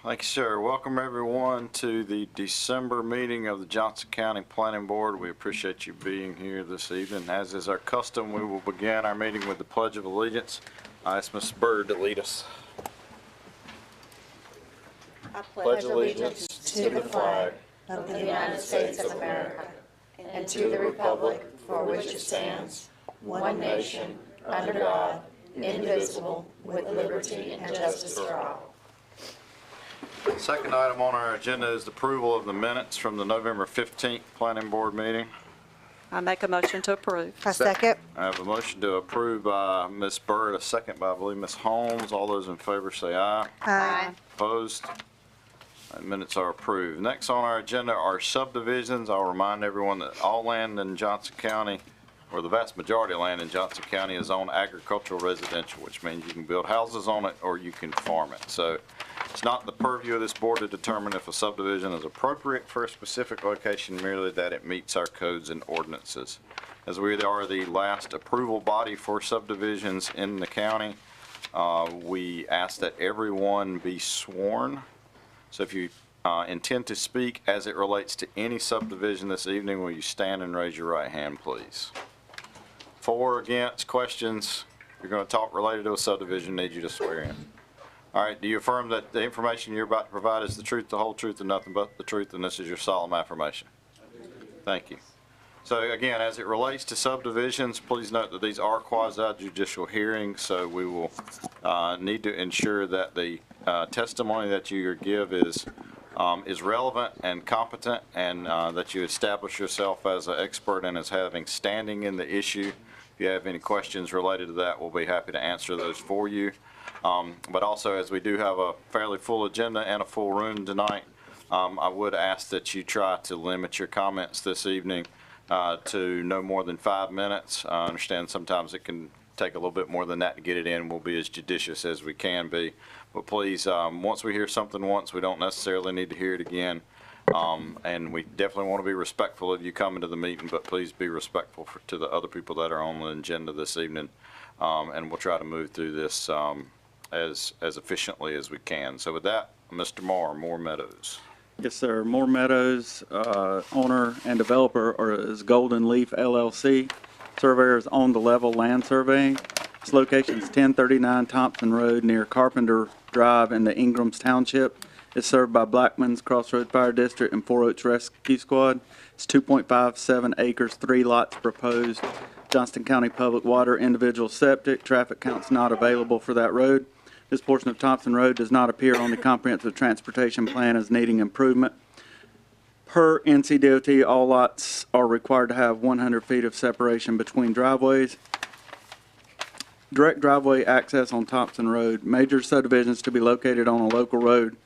Thank you, sir. Welcome, everyone, to the December meeting of the Johnston County Planning Board. We appreciate you being here this evening. As is our custom, we will begin our meeting with the Pledge of Allegiance. I ask Ms. Byrd to lead us. I pledge allegiance to the flag of the United States of America and to the republic for which it stands, one nation, under God, indivisible, with liberty and justice for all. The second item on our agenda is the approval of the minutes from the November 15th Planning Board meeting. I make a motion to approve. I second. I have a motion to approve by Ms. Byrd, a second by, I believe, Ms. Holmes. All those in favor say aye. Aye. Opposed? Minutes are approved. Next on our agenda are subdivisions. I'll remind everyone that all land in Johnston County, or the vast majority of land in Johnston County, is on agricultural residential, which means you can build houses on it or you can farm it. So it's not the purview of this board to determine if a subdivision is appropriate for a specific location, merely that it meets our codes and ordinances. As we are the last approval body for subdivisions in the county, we ask that everyone be sworn. So if you intend to speak as it relates to any subdivision this evening, will you stand and raise your right hand, please? For, against, questions? If you're going to talk related to a subdivision, need you to swear in. All right, do you affirm that the information you're about to provide is the truth, the whole truth, and nothing but the truth, and this is your solemn affirmation? Thank you. So again, as it relates to subdivisions, please note that these are quasi-judicial hearings, so we will need to ensure that the testimony that you give is relevant and competent, and that you establish yourself as an expert and as having standing in the issue. If you have any questions related to that, we'll be happy to answer those for you. But also, as we do have a fairly full agenda and a full room tonight, I would ask that you try to limit your comments this evening to no more than 5 minutes. I understand sometimes it can take a little bit more than that to get it in. We'll be as judicious as we can be. But please, once we hear something once, we don't necessarily need to hear it again. And we definitely want to be respectful of you coming to the meeting, but please be respectful to the other people that are on the agenda this evening. And we'll try to move through this as efficiently as we can. So with that, Mr. Moore Meadows. Yes, sir. Moore Meadows, owner and developer is Golden Leaf LLC. Surveyors own the level land surveying. This location is 1039 Thompson Road near Carpenter Drive in the Ingrams Township. It's served by Blackman's Crossroad Fire District and 4 Oaks Rescue Squad. It's 2.57 acres, 3 lots proposed. Johnston County Public Water, individual septic. Traffic counts not available for that road. This portion of Thompson Road does not appear on the comprehensive transportation plan as needing improvement. Per NCDOT, all lots are required to have 100 feet of separation between driveways. Direct driveway access on Thompson Road. Major subdivisions to be located on a local road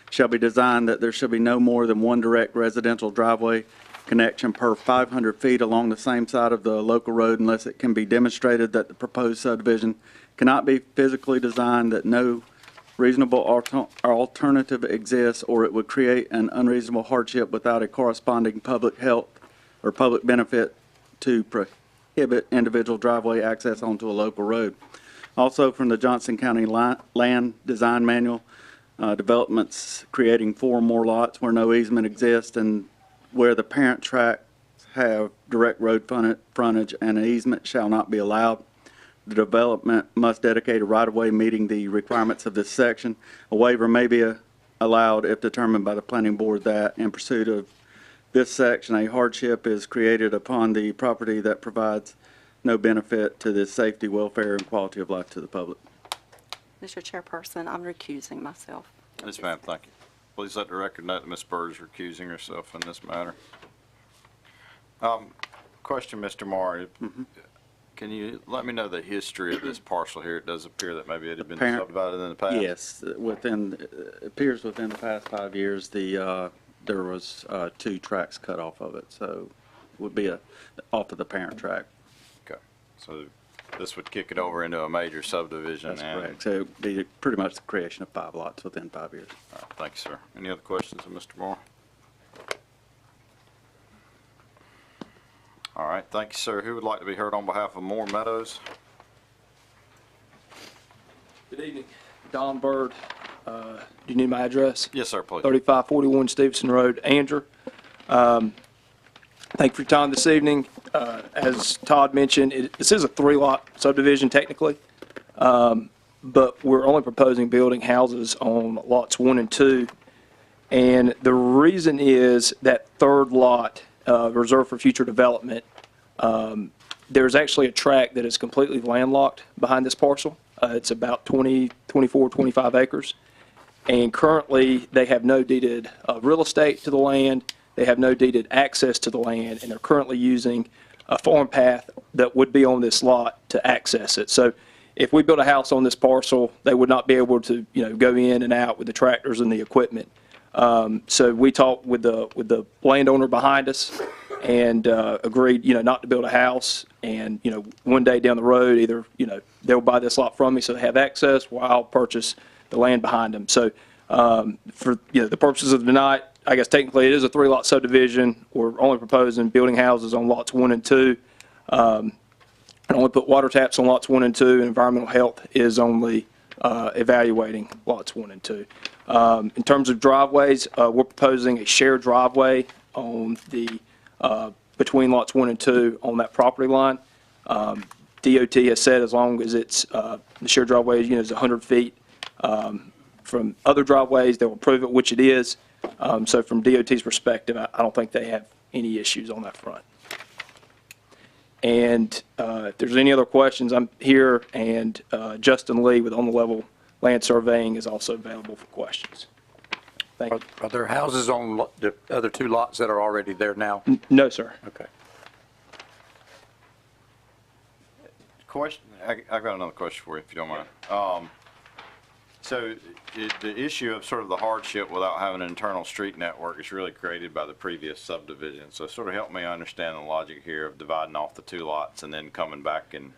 shall be designed that there shall be no more than one direct residential driveway connection per 500 feet along the same side of the local road unless it can be demonstrated that the proposed subdivision cannot be physically designed, that no reasonable alternative exists, or it would create an unreasonable hardship without a corresponding public health or public benefit to prohibit individual driveway access onto a local road. Also, from the Johnston County Land Design Manual, developments creating 4 or more lots where no easement exists and where the parent tracts have direct road frontage and an easement shall not be allowed. The development must dedicate a right-of-way meeting the requirements of this section. A waiver may be allowed if determined by the planning board that in pursuit of this section, a hardship is created upon the property that provides no benefit to the safety, welfare, and quality of life to the public. Mr. Chairperson, I'm recusing myself. Yes, ma'am. Thank you. Please let the record note that Ms. Byrd is recusing herself in this matter. Question, Mr. Moore. Can you let me know the history of this parcel here? It does appear that maybe it had been subdivided in the past. Yes, it appears within the past 5 years there was 2 tracks cut off of it, so it would be off of the parent track. Okay, so this would kick it over into a major subdivision. That's correct. So it would be pretty much the creation of 5 lots within 5 years. All right, thank you, sir. Any other questions of Mr. Moore? All right, thank you, sir. Who would like to be heard on behalf of Moore Meadows? Good evening. Don Byrd, Do you need my address? Yes, sir, please. 3541 Stevenson Road, Andrew. Thank you for your time this evening. As Todd mentioned, this is a 3-lot subdivision technically, but we're only proposing building houses on lots 1 and 2. And the reason is that third lot, reserved for future development, there's actually a tract that is completely landlocked behind this parcel. It's about 24, 25 acres. And currently, they have no deeded real estate to the land. They have no deeded access to the land, and they're currently using a farm path that would be on this lot to access it. So if we built a house on this parcel, they would not be able to, go in and out with the tractors and the equipment. So we talked with the landowner behind us and agreed, not to build a house. And, one day down the road, either, they'll buy this lot from me so they have access, or I'll purchase the land behind them. So for, the purposes of tonight, I guess technically it is a 3-lot subdivision. We're only proposing building houses on lots 1 and 2. And only put water taps on lots 1 and 2, and environmental health is only evaluating lots 1 and 2. In terms of driveways, we're proposing a shared driveway on the between lots 1 and 2 on that property line. DOT has said as long as it's the shared driveway is 100 feet from other driveways, they'll approve it, which it is. So from DOT's perspective, I don't think they have any issues on that front. And if there's any other questions, I'm here, and Justin Lee with On the Level Land Surveying is also available for questions. Thank you. Are there houses on the other 2 lots that are already there now? No, sir. Okay. Question, I've got another question for you, if you don't mind. So the issue of sort of the hardship without having an internal street network is really created by the previous subdivision. So sort of help me understand the logic here of dividing off the 2 lots and then coming back and,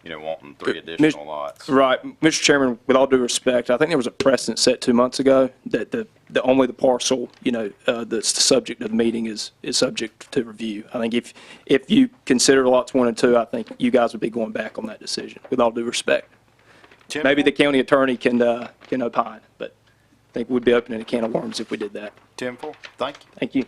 wanting 3 additional lots. Right. Mr. Chairman, with all due respect, I think there was a precedent set 2 months ago that only the parcel, that's the subject of the meeting is subject to review. I think if you consider lots 1 and 2, I think you guys would be going back on that decision, with all due respect. Tim, Maybe the county attorney can opine, but I think we'd be opening a can of worms if we did that. Timful, thank you. Thank you.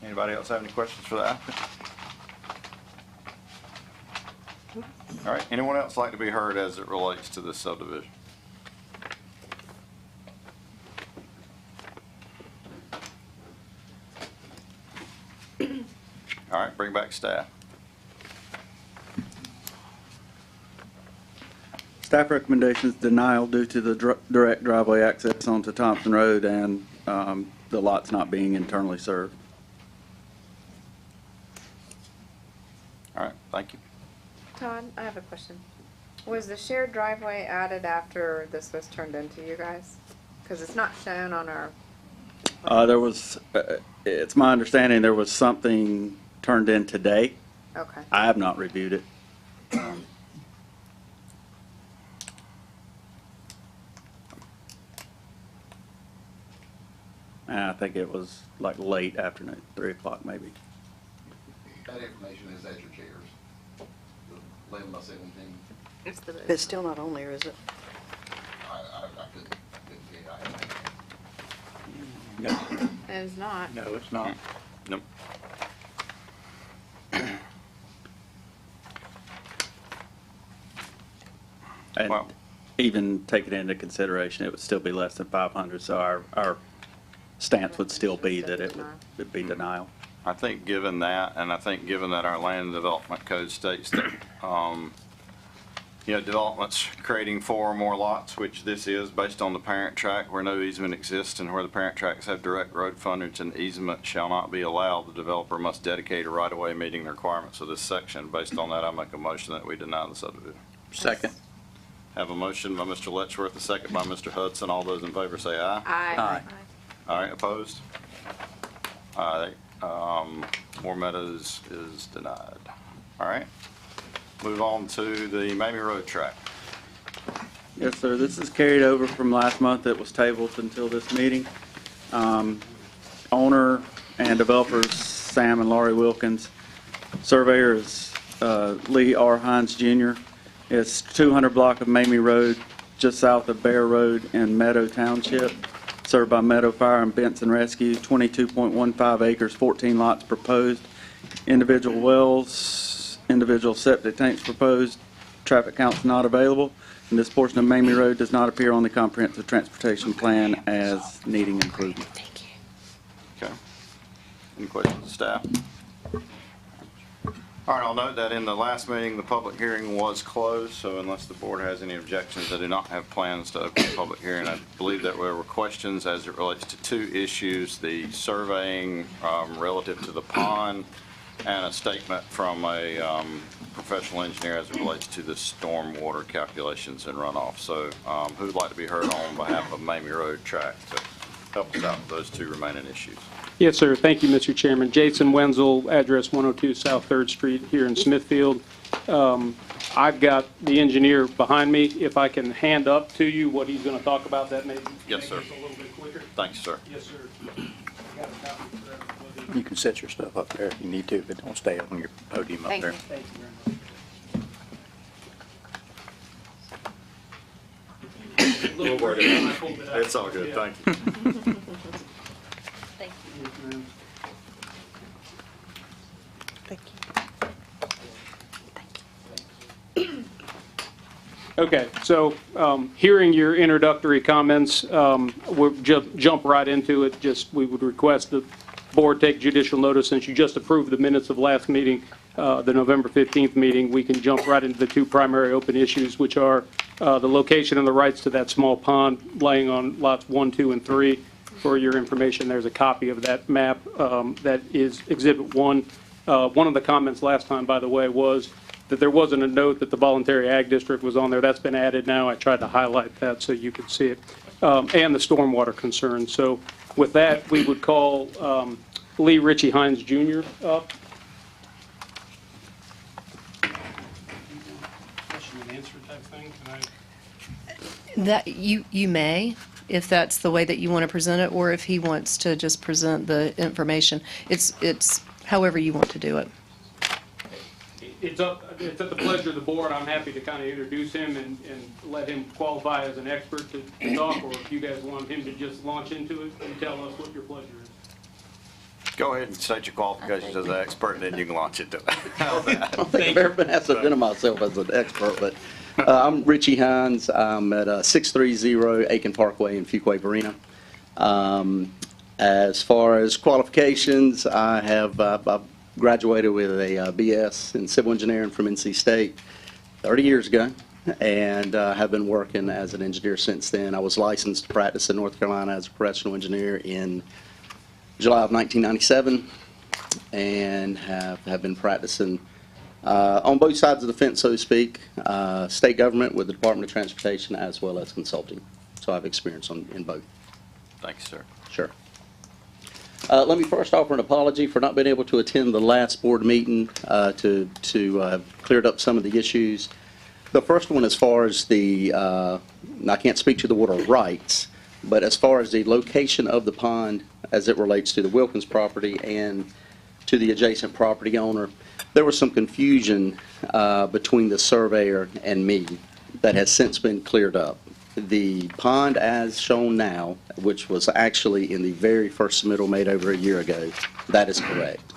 Anybody else have any questions for the applicant? All right, anyone else like to be heard as it relates to this subdivision? All right, bring back staff. Staff recommendations denial due to the direct driveway access onto Thompson Road and the lots not being internally served. All right, thank you. Todd, I have a question. Was the shared driveway added after this was turned into you guys? Because it's not shown on our... There was, it's my understanding there was something turned in today. Okay. I have not reviewed it. And I think it was like late afternoon, 3 o'clock maybe. That information is at your chairs. 11 by 17. It's still not on there, is it? I couldn't see it. I have It's not. No, it's not. Nope. And Wow. even taking into consideration, it would still be less than 500, so our stance would still be that it would be denial. I think given that, and I think given that our land development code states that, developments creating 4 or more lots, which this is based on the parent tract where no easement exists and where the parent tracts have direct road frontage and easement shall not be allowed, the developer must dedicate a right-of-way meeting the requirements of this section. Based on that, I make a motion that we deny the subdivision. Second. Have a motion by Mr. Letchworth, a second by Mr. Hudson. All those in favor say aye. Aye. All right, opposed? All right, Moore Meadows is denied. All right, move on to the Mamie Road Track. Yes, sir. This is carried over from last month. It was tabled until this meeting. Owner and developers Sam and Laurie Wilkins Surveyor is Lee R. Hines Jr. It's 200 block of Mamie Road, just south of Bear Road in Meadow Township, served by Meadow Fire and Benson Rescue, 22.15 acres, 14 lots proposed, individual wells, individual septic tanks proposed, traffic counts not available, and this portion of Mamie Road does not appear on the comprehensive transportation plan as needing improvement. Okay. Any questions of staff? All right, I'll note that in the last meeting, the public hearing was closed, so unless the board has any objections, I do not have plans to open the public hearing. I believe that there were questions as it relates to two issues, the surveying relative to the pond and a statement from a professional engineer as it relates to the stormwater calculations and runoff. So who would like to be heard on behalf of Mamie Road Track to help us out with those two remaining issues? Yes, sir. Thank you, Mr. Chairman. Jason Wenzel, address 102 South 3rd Street here in Smithfield. I've got the engineer behind me. If I can hand up to you what he's going to talk about, that may Yes, sir. make this a little bit quicker. Thank you, sir. Yes, sir. I got a copy for everybody. You can set your stuff up there if you need to, but don't stay on your podium up Thank there. you. Thank you very much. We'll work it out. I pulled it out. It's all good, Yeah. thank you. Thank you. Yes, ma'am. Thank you. Okay, so hearing your introductory comments, we'll jump right into it. Just, we would request the board take judicial notice, since you just approved the minutes of last meeting, the November 15th meeting. We can jump right into the two primary open issues, which are the location and the rights to that small pond laying on lots 1, 2, and 3. For your information, there's a copy of that map that is Exhibit 1. One of the comments last time, by the way, was that there wasn't a note that the voluntary ag district was on there. That's been added now. I tried to highlight that so you could see it. And the stormwater concerns. So with that, we would call Lee Ritchie Hines Jr. up. Question and answer type thing. Can I? That you may, if that's the way that you want to present it, or if he wants to just present the information. It's however you want to do it. It's at the pleasure of the board. I'm happy to kind of introduce him and let him qualify as an expert to talk, or if you guys want him to just launch into it and tell us what your pleasure is. Go ahead and state your qualifications as an expert, and then you can launch into it. How's I that? don't think I've ever been asked to identify myself as an expert, but I'm Richie Hines. I'm at 630 Aiken Parkway in Fuquay, Varina. As far as qualifications, I've graduated with a BS in civil engineering from NC State 30 years ago, and have been working as an engineer since then. I was licensed to practice in North Carolina as a professional engineer in July of 1997, and have been practicing on both sides of the fence, so to speak, state government with the Department of Transportation as well as consulting. So I have experience in both. Thank you, sir. Sure. Let me first offer an apology for not being able to attend the last board meeting to have cleared up some of the issues. The first one, as far as the, I can't speak to the water rights, but as far as the location of the pond as it relates to the Wilkins property and to the adjacent property owner, there was some confusion between the surveyor and me that has since been cleared up. The pond as shown now, which was actually in the very first submittal made over a year ago, that is correct.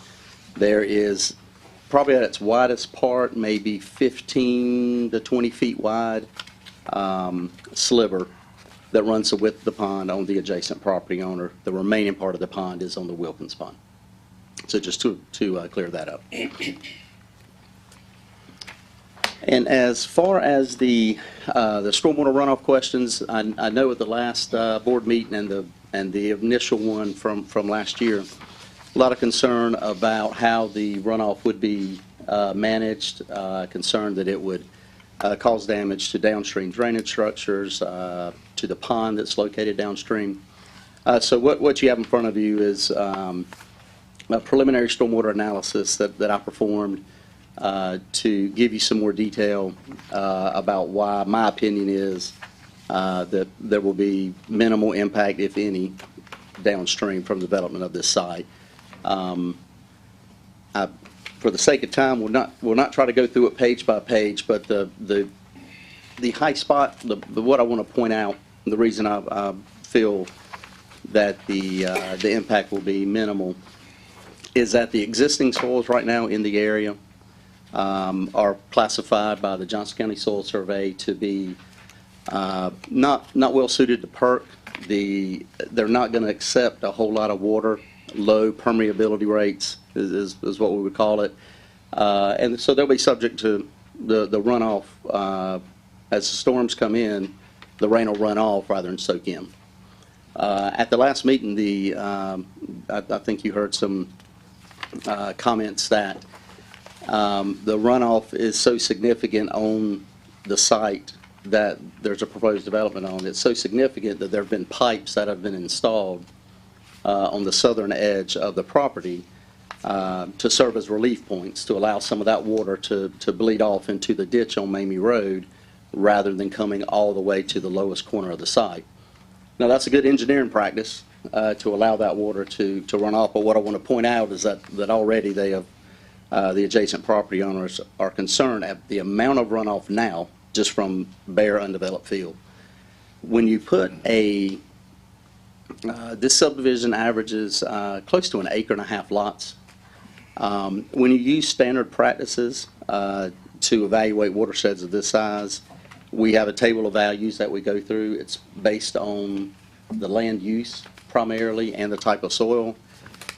There is probably at its widest part, maybe 15 to 20 feet wide sliver that runs the width of the pond on the adjacent property owner. The remaining part of the pond is on the Wilkins pond. So just to clear that up. And as far as the stormwater runoff questions, I know at the last board meeting and the initial one from last year, a lot of concern about how the runoff would be managed, concern that it would cause damage to downstream drainage structures, to the pond that's located downstream. So what you have in front of you is a preliminary stormwater analysis that I performed to give you some more detail about why my opinion is that there will be minimal impact, if any, downstream from development of this site. I for the sake of time, we'll not try to go through it page by page, but the high spot, what I want to point out, the reason I feel that the impact will be minimal is that the existing soils right now in the area are classified by the Johnston County Soil Survey to be not well suited to perk. They're not going to accept a whole lot of water. Low permeability rates is what we would call it, and so they'll be subject to the runoff as the storms come in. The rain will run off rather than soak in. At the last meeting, I think you heard some comments that the runoff is so significant on the site that there's a proposed development on. It's so significant that there have been pipes that have been installed on the southern edge of the property to serve as relief points to allow some of that water to bleed off into the ditch on Mamie Road rather than coming all the way to the lowest corner of the site. Now, that's a good engineering practice to allow that water to run off, but what I want to point out is that already they have, the adjacent property owners are concerned at the amount of runoff now just from bare undeveloped field. When you put this subdivision averages close to 1.5 acre lots. When you use standard practices to evaluate watersheds of this size, we have a table of values that we go through. It's based on the land use primarily and the type of soil.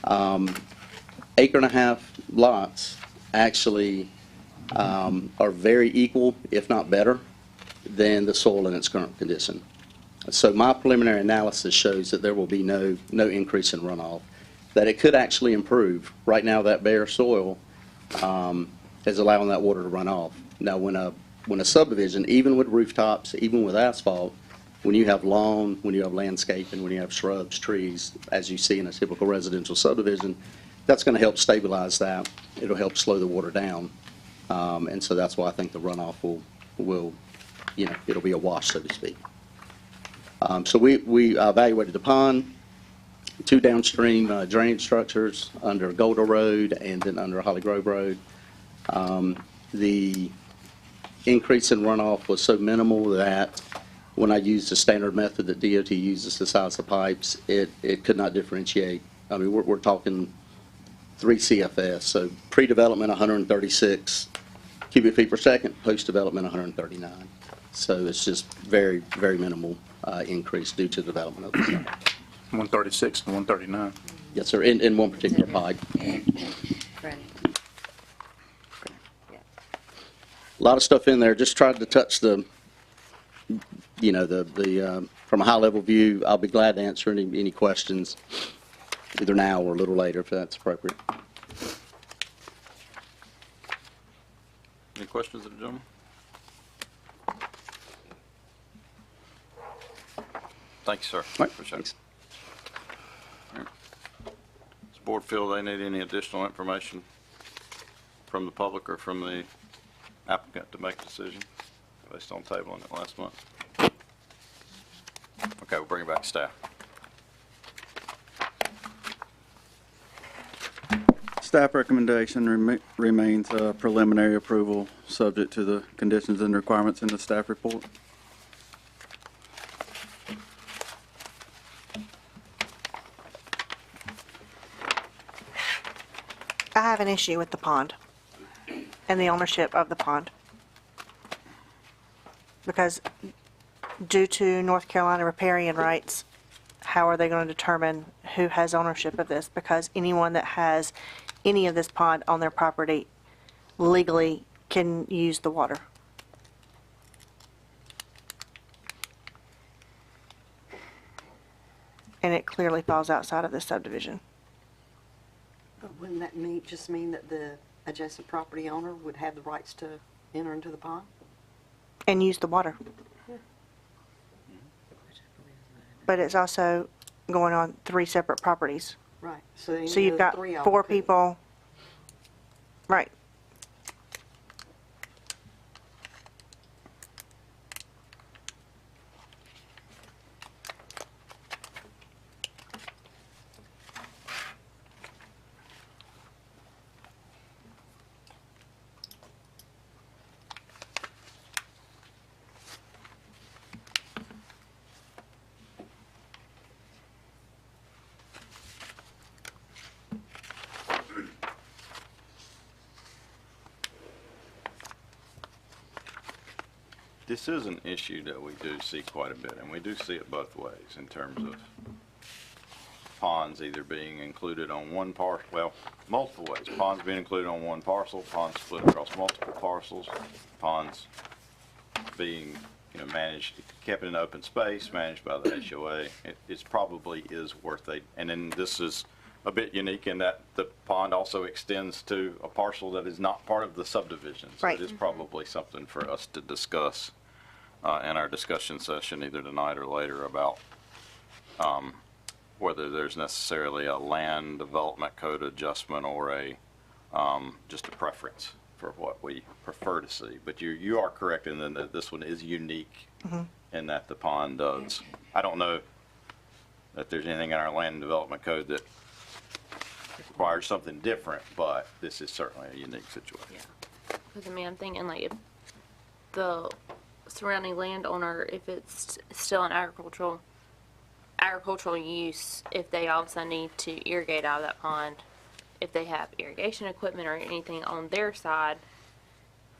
1.5 acre lots actually are very equal, if not better, than the soil in its current condition. So my preliminary analysis shows that there will be no increase in runoff, that it could actually improve. Right now, that bare soil is allowing that water to run off. Now, when a subdivision, even with rooftops, even with asphalt, when you have lawn, when you have landscaping, when you have shrubs, trees, as you see in a typical residential subdivision, that's going to help stabilize that. It'll help slow the water down. And so that's why I think the runoff will it'll be a wash, so to speak. So we evaluated the pond, 2 downstream drainage structures under Golda Road and then under Holly Grove Road. The increase in runoff was so minimal that when I used the standard method that DOT uses to size the pipes, it could not differentiate. I mean, we're talking 3 CFS, so pre-development 136 cubic feet per second, post-development 139. So it's just very, very minimal increase due to the development of the site. 136 and 139. Yes, sir, in one particular pipe. A lot of stuff in there. Just tried to touch the from a high-level view. I'll be glad to answer any questions either now or a little later if that's appropriate. Any questions of the gentleman? Thank you, sir. Right. Appreciate it. All right. Does the board feel they need any additional information from the public or from the applicant to make a decision based on tabling it last month? Okay, we'll bring it back to staff. Staff recommendation remains preliminary approval, subject to the conditions and requirements in the staff report. I have an issue with the pond and the ownership of the pond. Because due to North Carolina riparian rights, how are they going to determine who has ownership of this? Because anyone that has any of this pond on their property legally can use the water. And it clearly falls outside of this subdivision. But wouldn't that just mean that the adjacent property owner would have the rights to enter into the pond? And use the water. Yeah. But it's also going on 3 separate properties. Right. So you've got 4 people. Right. This is an issue that we do see quite a bit, and we do see it both ways in terms of ponds either being included on one parcel, well, multiple ways. Ponds being included on one parcel, ponds split across multiple parcels, ponds being, managed, kept in open space, managed by the HOA. It probably is worth it. And then this is a bit unique in that the pond also extends to a parcel that is not part of the subdivision. So Right. it is probably something for us to discuss in our discussion session either tonight or later about whether there's necessarily a land development code adjustment or just a preference for what we prefer to see. But you are correct in that this one is unique in that the pond does. I don't know that there's anything in our land development code that requires something different, but this is certainly a unique situation. Because I mean, I'm thinking like if the surrounding landowner, if it's still an agricultural use, if they all of a sudden need to irrigate out of that pond, if they have irrigation equipment or anything on their side,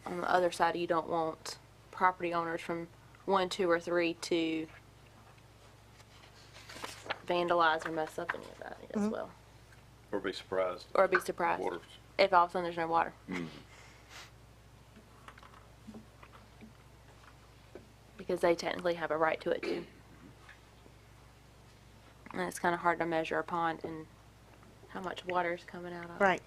on the other side, you don't want property owners from 1, 2, or 3 to vandalize or mess up any of that as well. Or be surprised. Or be surprised Water. if all of a sudden there's no water. Because they technically have a right to it too. And it's kind of hard to measure a pond and how much water is coming out of it. Right.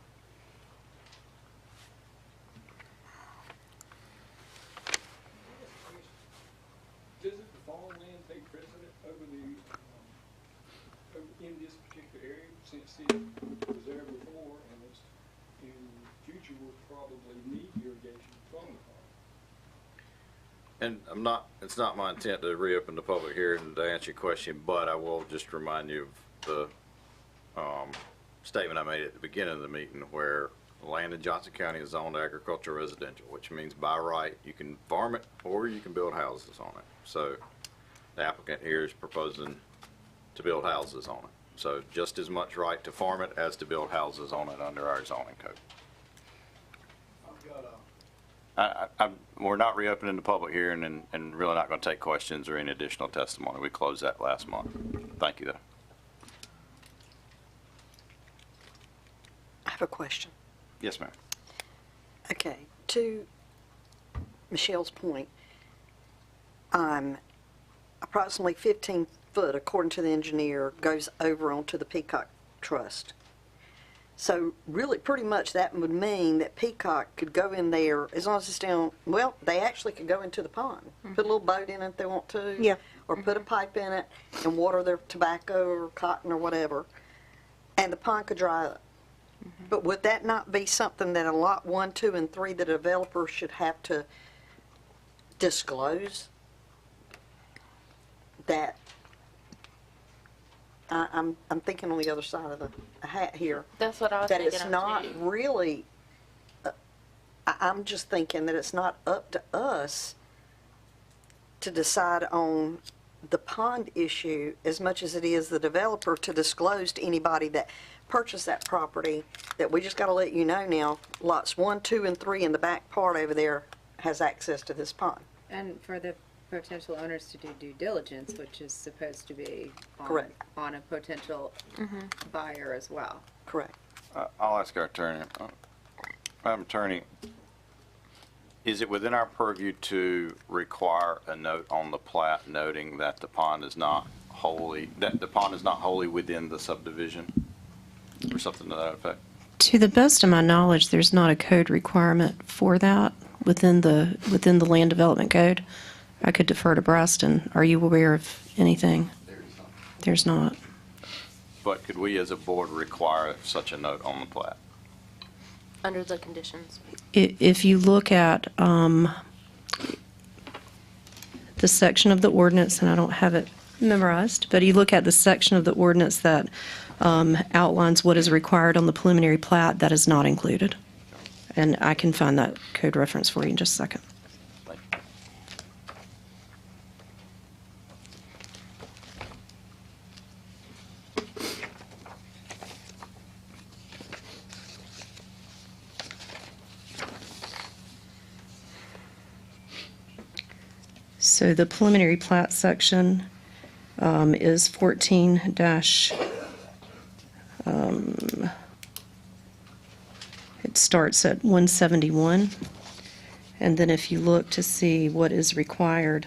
Doesn't the farmland take precedent over in this particular area, since it was there before, and it's, in the future will probably need irrigation from the farm? And it's not my intent to reopen the public hearing to answer your question, but I will just remind you of the statement I made at the beginning of the meeting where land in Johnson County is zoned agricultural residential, which means by right you can farm it or you can build houses on it. So the applicant here is proposing to build houses on it. So just as much right to farm it as to build houses on it under our zoning code. I've got We're not reopening the public hearing and really not going to take questions or any additional testimony. We closed that last month. Thank you, though. I have a question. Yes, ma'am. Okay, to Michelle's point, approximately 15 foot, according to the engineer, goes over onto the Peacock Trust. So really, pretty much that would mean that Peacock could go in there, as long as it's down, well, they actually could go into the pond, put a little boat in it if they want to. Yeah. Or put a pipe in it and water their tobacco or cotton or whatever, and the pond could dry up. But would that not be something that a lot 1, 2, and 3, the developer should have to disclose? That I'm thinking on the other side of the hat here. That's what I was That thinking it's of not too. really, I'm just thinking that it's not up to us to decide on the pond issue as much as it is the developer to disclose to anybody that purchased that property, that we just got to let you know now, lots 1, 2, and 3 in the back part over there has access to this pond. And for the potential owners to do due diligence, which is supposed to be Correct. on a potential buyer as well. Correct. I'll ask our attorney. Madam Attorney, is it within our purview to require a note on the plat noting that the pond is not wholly within the subdivision, or something to that effect? To the best of my knowledge, there's not a code requirement for that within the land development code. I could defer to Braston. Are you aware of anything? There's not. But could we as a board require such a note on the plat? Under the conditions. If you look at the section of the ordinance, and I don't have it memorized, but you look at the section of the ordinance that outlines what is required on the preliminary plat, that is not included. And I can find that code reference for you in just a second. Thank you. So the preliminary plat section is 14 dash, it starts at 171. And then if you look to see what is required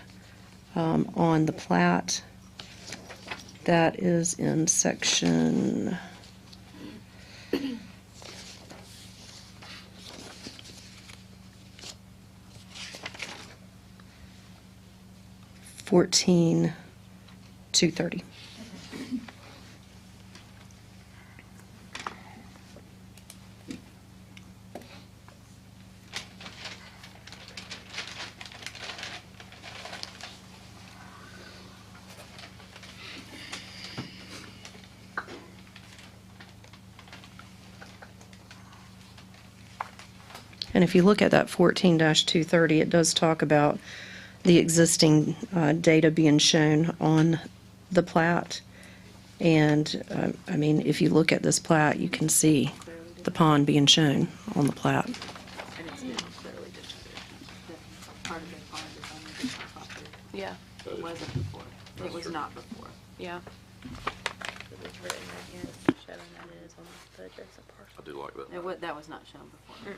on the plat, that is in section 14-230. And if you look at that 14-230, it does talk about the existing data being shown on the plat. And, I mean, if you look at this plat, you can see the pond being shown on the plat. And it's been clearly distributed. Part of the pond is on the different property. Yeah, It wasn't before. It was not before. yeah. It's written right here, showing that it is on the adjacent parcel. I do like that. That was not shown before.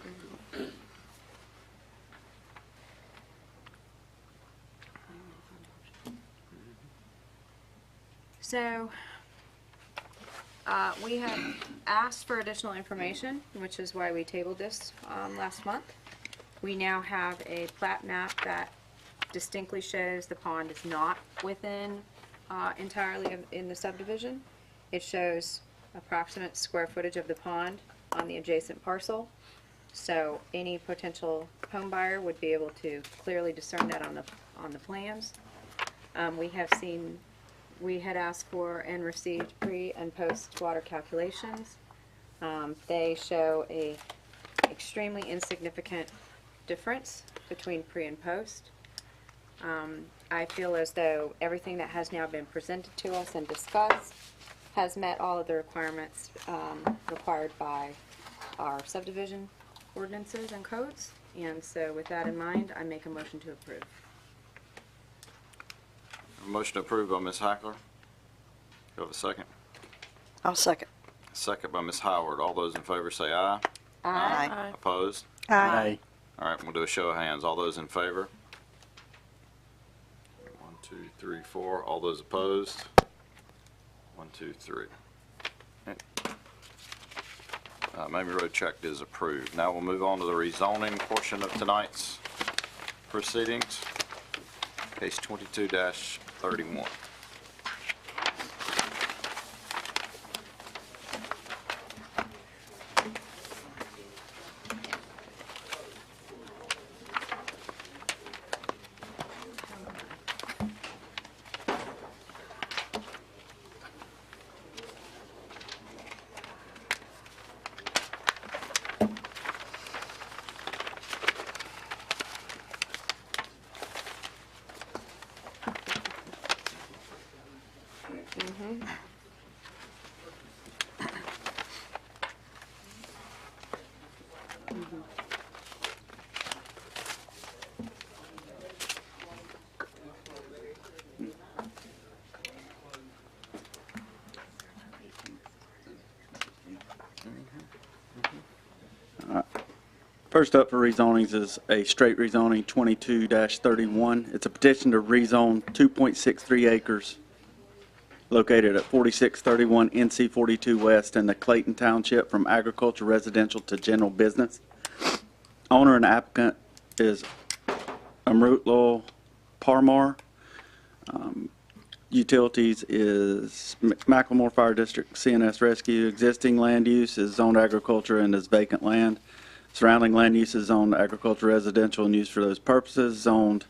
So, we have asked for additional information, which is why we tabled this last month. We now have a plat map that distinctly shows the pond is not within entirely in the subdivision. It shows approximate square footage of the pond on the adjacent parcel. So any potential home buyer would be able to clearly discern that on the plans. We had asked for and received pre and post water calculations. They show a extremely insignificant difference between pre and post. I feel as though everything that has now been presented to us and discussed has met all of the requirements required by our subdivision ordinances and codes. And so with that in mind, I make a motion to approve. A motion approved by Ms. Hackler. Do you have a second? I'll second. Second by Ms. Howard. All those in favor say aye. Aye. Opposed? Aye. All right, we'll do a show of hands. All those in favor? 1, 2, 3, 4. All those opposed? 1, 2, 3. Okay. Mamie Road Track is approved. Now we'll move on to the rezoning portion of tonight's proceedings. Case 22-31. First up for rezonings is a straight rezoning 22-31. It's a petition to rezone 2.63 acres located at 4631 NC 42 West in the Clayton Township from agriculture residential to general business. Owner and applicant is Amrutlo Parmar. Utilities is Macklemore Fire District, CNS Rescue. Existing land use is zoned agriculture and is vacant land. Surrounding land use is zoned agriculture residential and used for those purposes. Zoned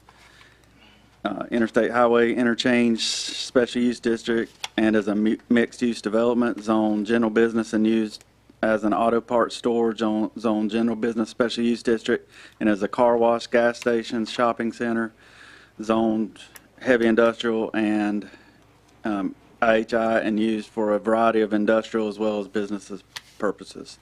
interstate highway interchange special use district and as a mixed use development. Zoned general business and used as an auto parts store. Zoned general business special use district and as a car wash, gas station, shopping center. Zoned heavy industrial and IHI and used for a variety of industrial as well as business purposes.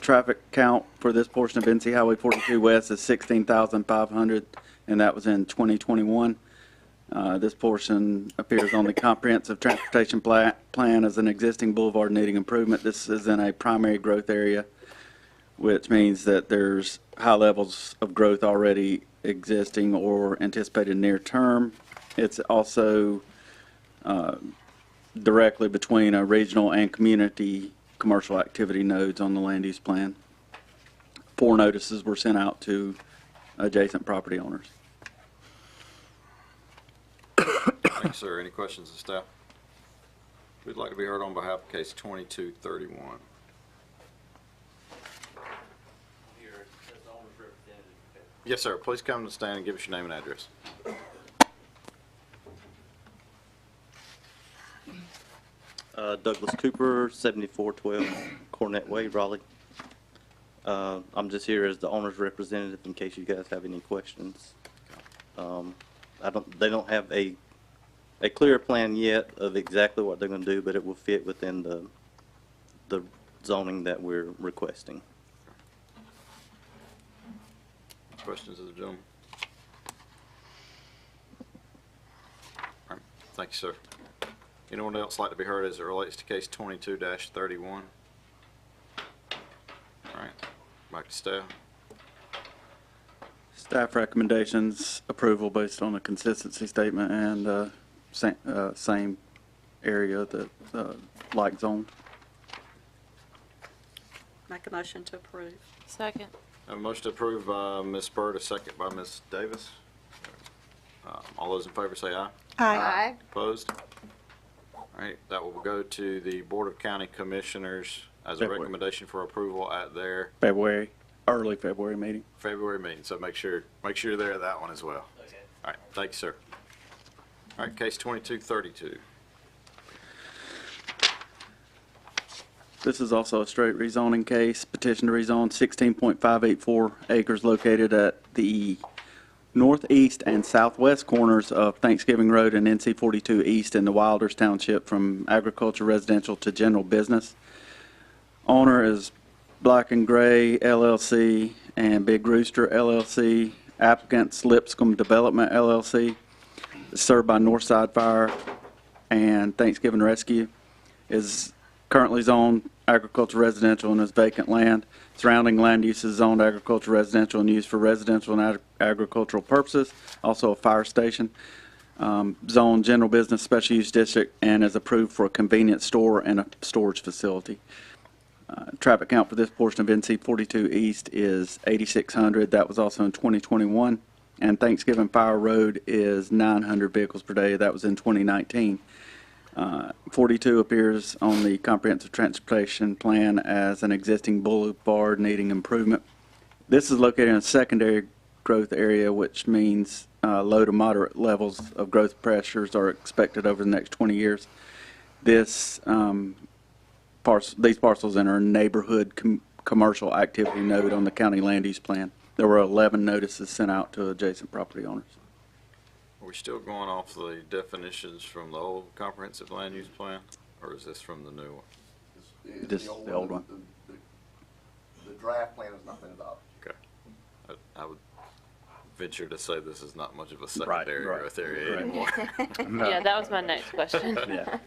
Traffic count for this portion of NC Highway 42 West is 16,500 and that was in 2021. This portion appears on the comprehensive transportation plan as an existing boulevard needing improvement. This is in a primary growth area, which means that there's high levels of growth already existing or anticipated near term. It's also directly between a regional and community commercial activity nodes on the land use plan. 4 notices were sent out to adjacent property owners. Thank you, sir. Any questions of staff? We'd like to be heard on behalf of case 2231. Yes, sir. Please come to the stand and give us your name and address. Douglas Cooper, 7412 Cornet Way, Raleigh. I'm just here as the owner's representative in case you guys have any questions. They don't have a clear plan yet of exactly what they're going to do, but it will fit within the zoning that we're requesting. Questions of the gentleman? All right. Thank you, sir. Anyone else like to be heard as it relates to case 22-31? All right. Back to staff. Staff recommendations, approval based on a consistency statement and same area, the like zone. Make a motion to approve. Second. Have a motion to approve by Ms. Byrd, a second by Ms. Davis. All those in favor say aye. Aye. Opposed? All right, that will go to the Board of County Commissioners as a February. recommendation for approval at their Early February meeting. February meeting. So make sure you're there at that one as well. Okay. All right, thank you, sir. All right, case 2232. This is also a straight rezoning case. Petition to rezone 16.584 acres located at the northeast and southwest corners of Thanksgiving Road and NC 42 East in the Wilders Township from agriculture, residential to general business. Owner is Black and Gray LLC and Big Rooster LLC. Applicants Lipscomb Development LLC. Served by Northside Fire and Thanksgiving Rescue. Is currently zoned agriculture residential and is vacant land. Surrounding land use is zoned agriculture residential and used for residential and agricultural purposes. Also a fire station. Zone general business special use district and is approved for a convenience store and a storage facility. Traffic count for this portion of NC 42 East is 8,600. That was also in 2021. And Thanksgiving Fire Road is 900 vehicles per day. That was in 2019. 42 appears on the comprehensive transportation plan as an existing boulevard needing improvement. This is located in a secondary growth area, which means low to moderate levels of growth pressures are expected over the next 20 years. These parcels enter a neighborhood commercial activity node on the county land use plan. There were 11 notices sent out to adjacent property owners. Are we still going off the definitions from the old comprehensive land use plan, or is this from the new one? This is the old one. The draft plan has not been adopted. Okay. I would venture to say this is not much of a secondary growth area anymore. No. Yeah, that was my next question. Yeah.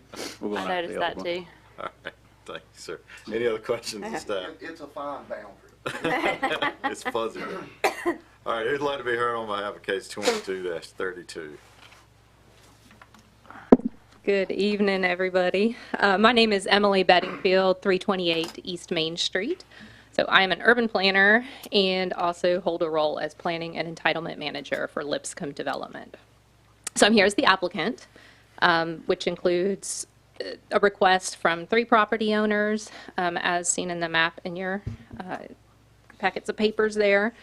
I noticed that too. All right, thank you, sir. Any other questions of staff? It's a fine boundary. It's fuzzy. All right, who'd like to be heard on behalf of case 22-32? Good evening, everybody. My name is Emily Bedingfield, 328 East Main Street. So I am an urban planner and also hold a role as planning and entitlement manager for Lipscomb Development. So I'm here as the applicant, which includes a request from 3 property owners, as seen in the map in your packets of papers there.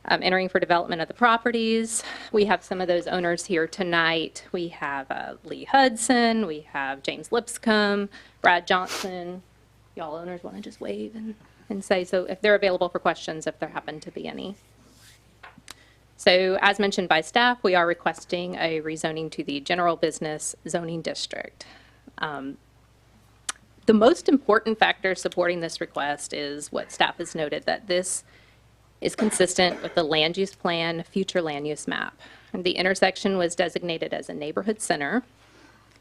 Entering for development of the properties. We have some of those owners here tonight. We have Lee Hudson, we have James Lipscomb, Brad Johnston. Y'all owners want to just wave and say so if they're available for questions, if there happen to be any. So as mentioned by staff, we are requesting a rezoning to the general business zoning district. The most important factor supporting this request is what staff has noted, that this is consistent with the land use plan future land use map. And the intersection was designated as a neighborhood center.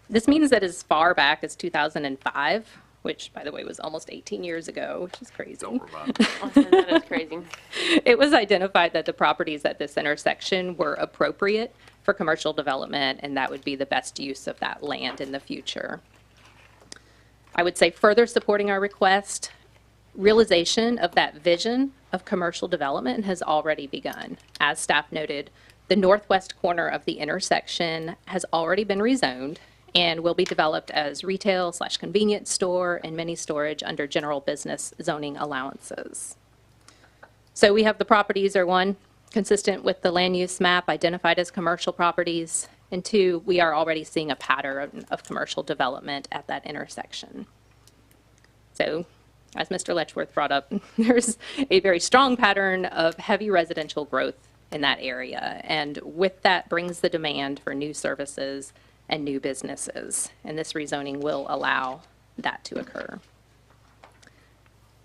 This means that as far back as 2005, which, by the way, was almost 18 years ago, which is crazy. That is crazy. It was identified that the properties at this intersection were appropriate for commercial development, and that would be the best use of that land in the future. I would say further supporting our request, realization of that vision of commercial development has already begun. As staff noted, the northwest corner of the intersection has already been rezoned and will be developed as retail/convenience store and mini storage under general business zoning allowances. So we have the properties are one, consistent with the land use map identified as commercial properties, and two, we are already seeing a pattern of commercial development at that intersection. So, as Mr. Letchworth brought up, there's a very strong pattern of heavy residential growth in that area, and with that brings the demand for new services and new businesses, and this rezoning will allow that to occur.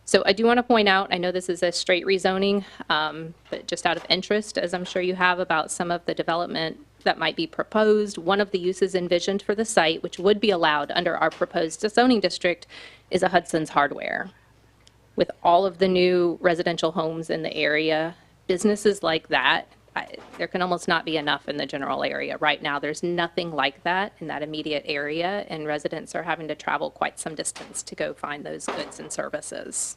So I do want to point out, I know this is a straight rezoning, but just out of interest, as I'm sure you have about some of the development that might be proposed, one of the uses envisioned for the site, which would be allowed under our proposed zoning district, is a Hudson's Hardware. With all of the new residential homes in the area, businesses like that, there can almost not be enough in the general area. Right now, there's nothing like that in that immediate area, and residents are having to travel quite some distance to go find those goods and services.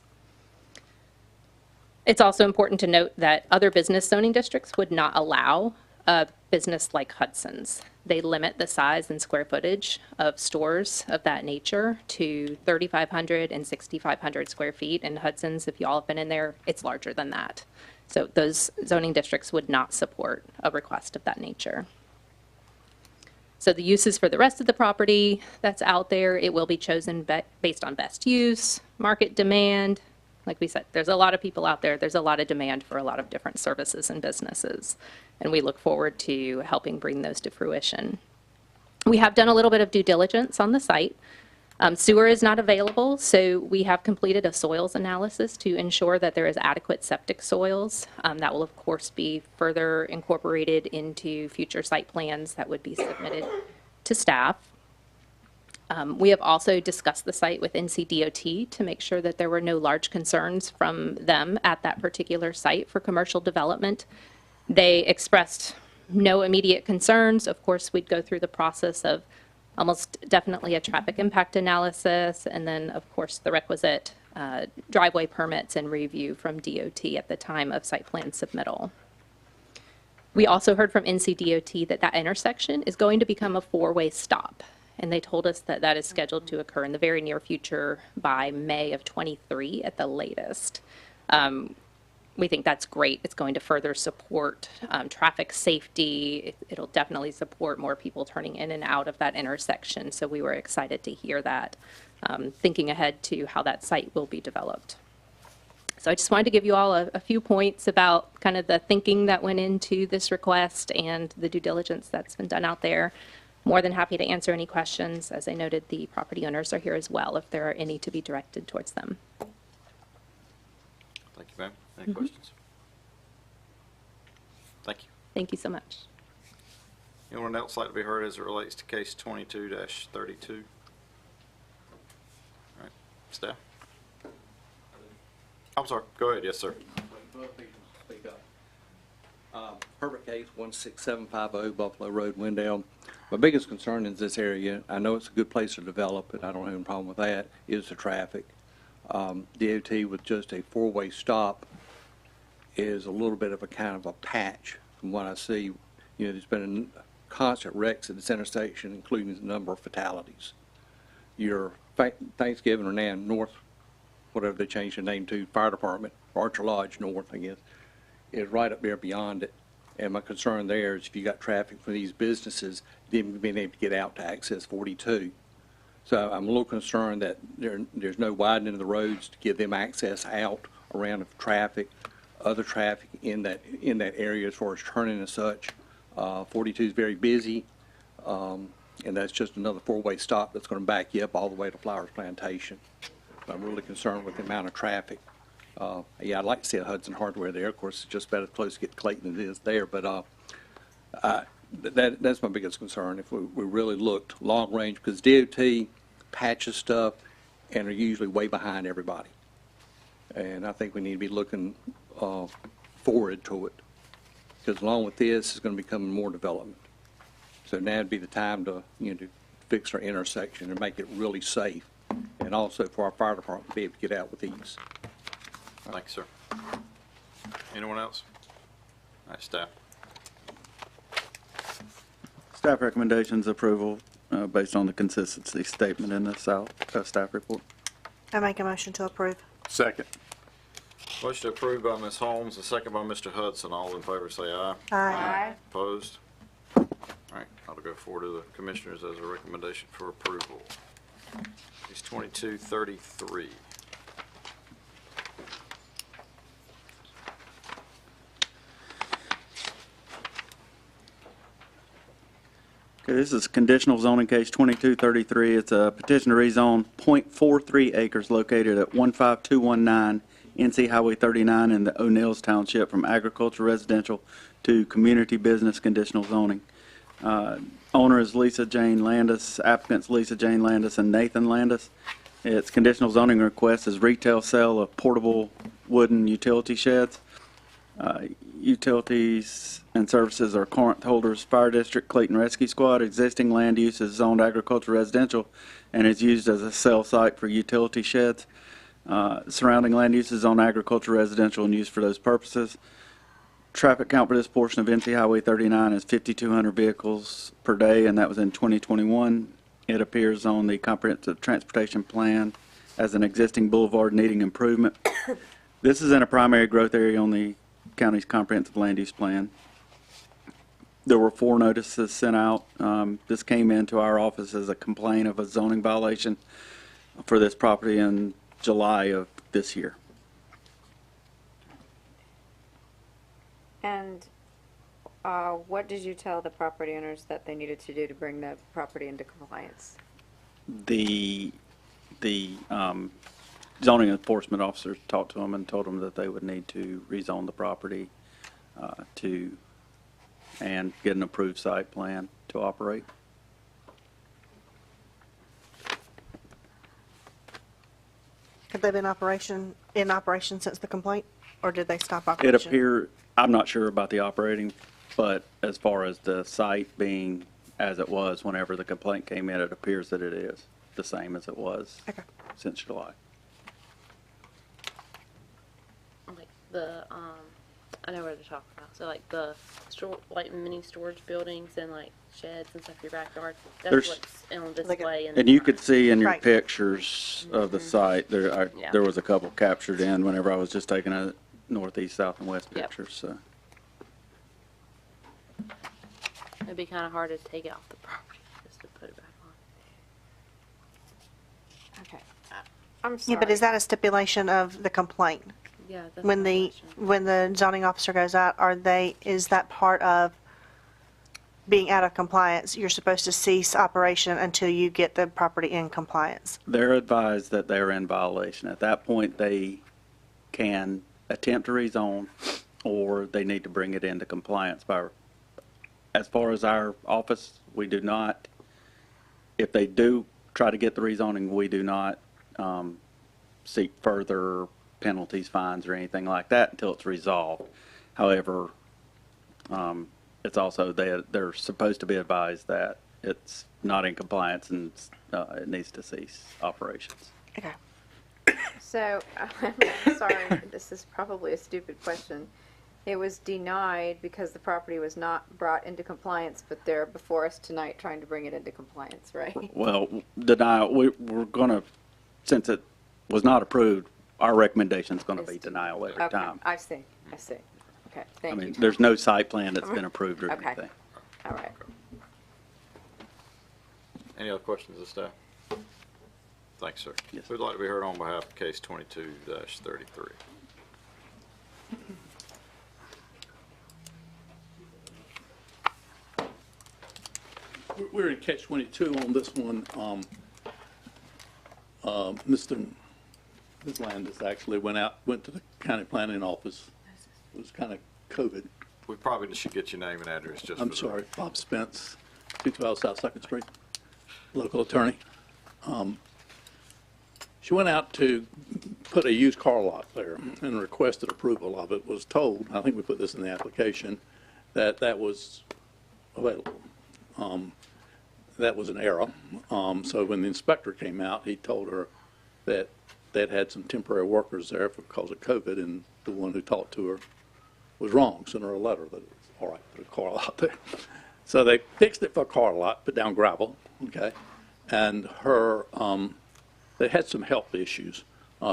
It's also important to note that other business zoning districts would not allow a business like Hudson's. They limit the size and square footage of stores of that nature to 3,500 and 6,500 square feet. And Hudson's, if you all have been in there, it's larger than that. So those zoning districts would not support a request of that nature. So the uses for the rest of the property that's out there, it will be chosen based on best use, market demand. Like we said, there's a lot of people out there. There's a lot of demand for a lot of different services and businesses. And we look forward to helping bring those to fruition. We have done a little bit of due diligence on the site. Sewer is not available, so we have completed a soils analysis to ensure that there is adequate septic soils. That will, of course, be further incorporated into future site plans that would be submitted to staff. We have also discussed the site with NCDOT to make sure that there were no large concerns from them at that particular site for commercial development. They expressed no immediate concerns. Of course, we'd go through the process of almost definitely a traffic impact analysis, and then, of course, the requisite driveway permits and review from DOT at the time of site plan submittal. We also heard from NCDOT that that intersection is going to become a four-way stop, and they told us that that is scheduled to occur in the very near future by May of '23 at the latest. We think that's great. It's going to further support traffic safety. It'll definitely support more people turning in and out of that intersection. So we were excited to hear that, thinking ahead to how that site will be developed. So I just wanted to give you all a few points about kind of the thinking that went into this request and the due diligence that's been done out there. More than happy to answer any questions. As I noted, the property owners are here as well if there are any to be directed towards them. Thank you, ma'am. Any questions? Thank you. Thank you so much. Anyone else like to be heard as it relates to case 22-32? All right, staff. I'm sorry, go ahead. Yes, sir. Herbert Case, 16750 Buffalo Road, Wendell. My biggest concern is this area. I know it's a good place to develop it. I don't have any problem with that. Is the traffic. DOT with just a four-way stop is a little bit of a kind of a patch from what I see. You know, there's been constant wrecks at this intersection, including the number of fatalities. Your Thanksgiving or now North, whatever they changed the name to, Fire Department, Archer Lodge North, I guess, is right up there beyond it. And my concern there is if you got traffic from these businesses, them being able to get out to access 42. So I'm a little concerned that there's no widening of the roads to give them access out around traffic, other traffic in that area as far as turning and such. 42 is very busy, and that's just another four-way stop that's going to back you up all the way to Flowers Plantation. I'm really concerned with the amount of traffic Yeah, I'd like to see a Hudson Hardware there. Of course, it's just about as close to get Clayton as it is there, but that's my biggest concern. If we really looked long range, because DOT patches stuff and are usually way behind everybody. And I think we need to be looking forward to it, because along with this is going to become more development. So now would be the time to, to fix our intersection and make it really safe, and also for our fire department to be able to get out with ease. Thank you, sir. Anyone else? All right, staff. Staff recommendations approval based on the consistency statement in the staff report. I make a motion to approve. Second. Motion approved by Ms. Holmes, and second by Mr. Hudson. All in favor say aye. Aye. Opposed? All right, that'll go forward to the commissioners as a recommendation for approval. Case 2233. Okay, this is conditional zoning case 2233. It's a petition to rezone .43 acres located at 15219 NC Highway 39 in the O'Neills Township from agriculture residential to community business conditional zoning. Owner is Lisa Jane Landis, applicants Lisa Jane Landis and Nathan Landis. Its conditional zoning request is retail sale of portable wooden utility sheds. Utilities and services are Corinth Holders Fire District, Clayton Rescue Squad. Existing land use is zoned agriculture residential and is used as a sale site for utility sheds. Surrounding land use is on agriculture residential and used for those purposes. Traffic count for this portion of NC Highway 39 is 5,200 vehicles per day, and that was in 2021. It appears on the comprehensive transportation plan as an existing boulevard needing improvement. This is in a primary growth area on the county's comprehensive land use plan. There were 4 notices sent out. This came into our office as a complaint of a zoning violation for this property in July of this year. And what did you tell the property owners that they needed to do to bring the property into compliance? The zoning enforcement officers talked to them and told them that they would need to rezone the property and get an approved site plan to operate. Have they been in operation since the complaint, or did they stop operation? I'm not sure about the operating, but as far as the site being as it was whenever the complaint came in, it appears that it is the same as it was since July. Like the, I know what to talk about. So like the like mini storage buildings and like sheds and stuff in your backyard. That's what's on display. And you could see in your pictures of the site, there was a couple captured in whenever I was just taking a northeast, south, and west pictures. So it'd be kind of hard to take it off the property just to put it back on. Okay. I'm sorry. Yeah, but is that a stipulation of the complaint? Yeah. That's When the zoning officer goes out, is that part of being out of compliance? You're supposed to cease operation until you get the property in compliance. they're advised that they're in violation. At that point, they can attempt to rezone, or they need to bring it into compliance. As far as our office, we do not, if they do try to get the rezoning, we do not seek further penalties, fines, or anything like that until it's resolved. However, it's also, they're supposed to be advised that it's not in compliance and it needs to cease operations. Okay. So, I'm sorry, this is probably a stupid question. It was denied because the property was not brought into compliance, but they're before us tonight trying to bring it into compliance, right? Well, denial, we're going to, since it was not approved, our recommendation is going to be denial every time. I see. Okay, thank you. There's no site plan that's been approved or anything. All right. Any other questions of staff? Thanks, sir. Yes. Who'd like to be heard on behalf of case 22-33? We're in catch-22 on this one. Mr. This Landis actually went to the county planning office. It was kind of COVID. We probably should get your name and address just I'm for sorry, Bob Spence, 212 South Second Street, local attorney. She went out to put a used car lot there and requested approval of it. Was told, I think we put this in the application, that that was available. That was an error. So when the inspector came out, he told her that they'd had some temporary workers there because of COVID, and the one who talked to her was wrong, sent her a letter that it was all right to put a car lot there. So they fixed it for a car lot, put down gravel, okay? And her, they had some health issues.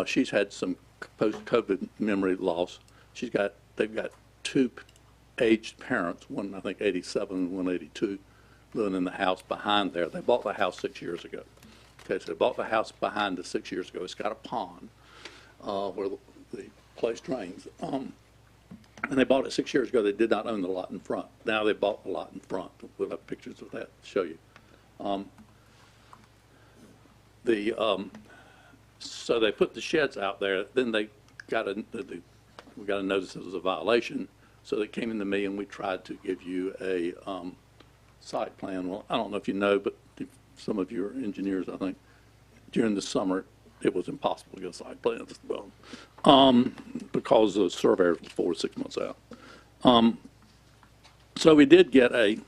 She's had some post-COVID memory loss. They've got two aged parents, one I think 87 and one 82, living in the house behind there. They bought the house 6 years ago. Okay, so they bought the house behind us 6 years ago. It's got a pond where the place drains. And they bought it 6 years ago. They did not own the lot in front. Now they bought the lot in front. We'll have pictures of that to show you. So they put the sheds out there. Then they we got a notice it was a violation. So they came into me and we tried to give you a site plan. Well, I don't know if you know, but some of you are engineers, I think. During the summer, it was impossible to get a site plan as well, because the surveyors were 4 to 6 months out. So we did get a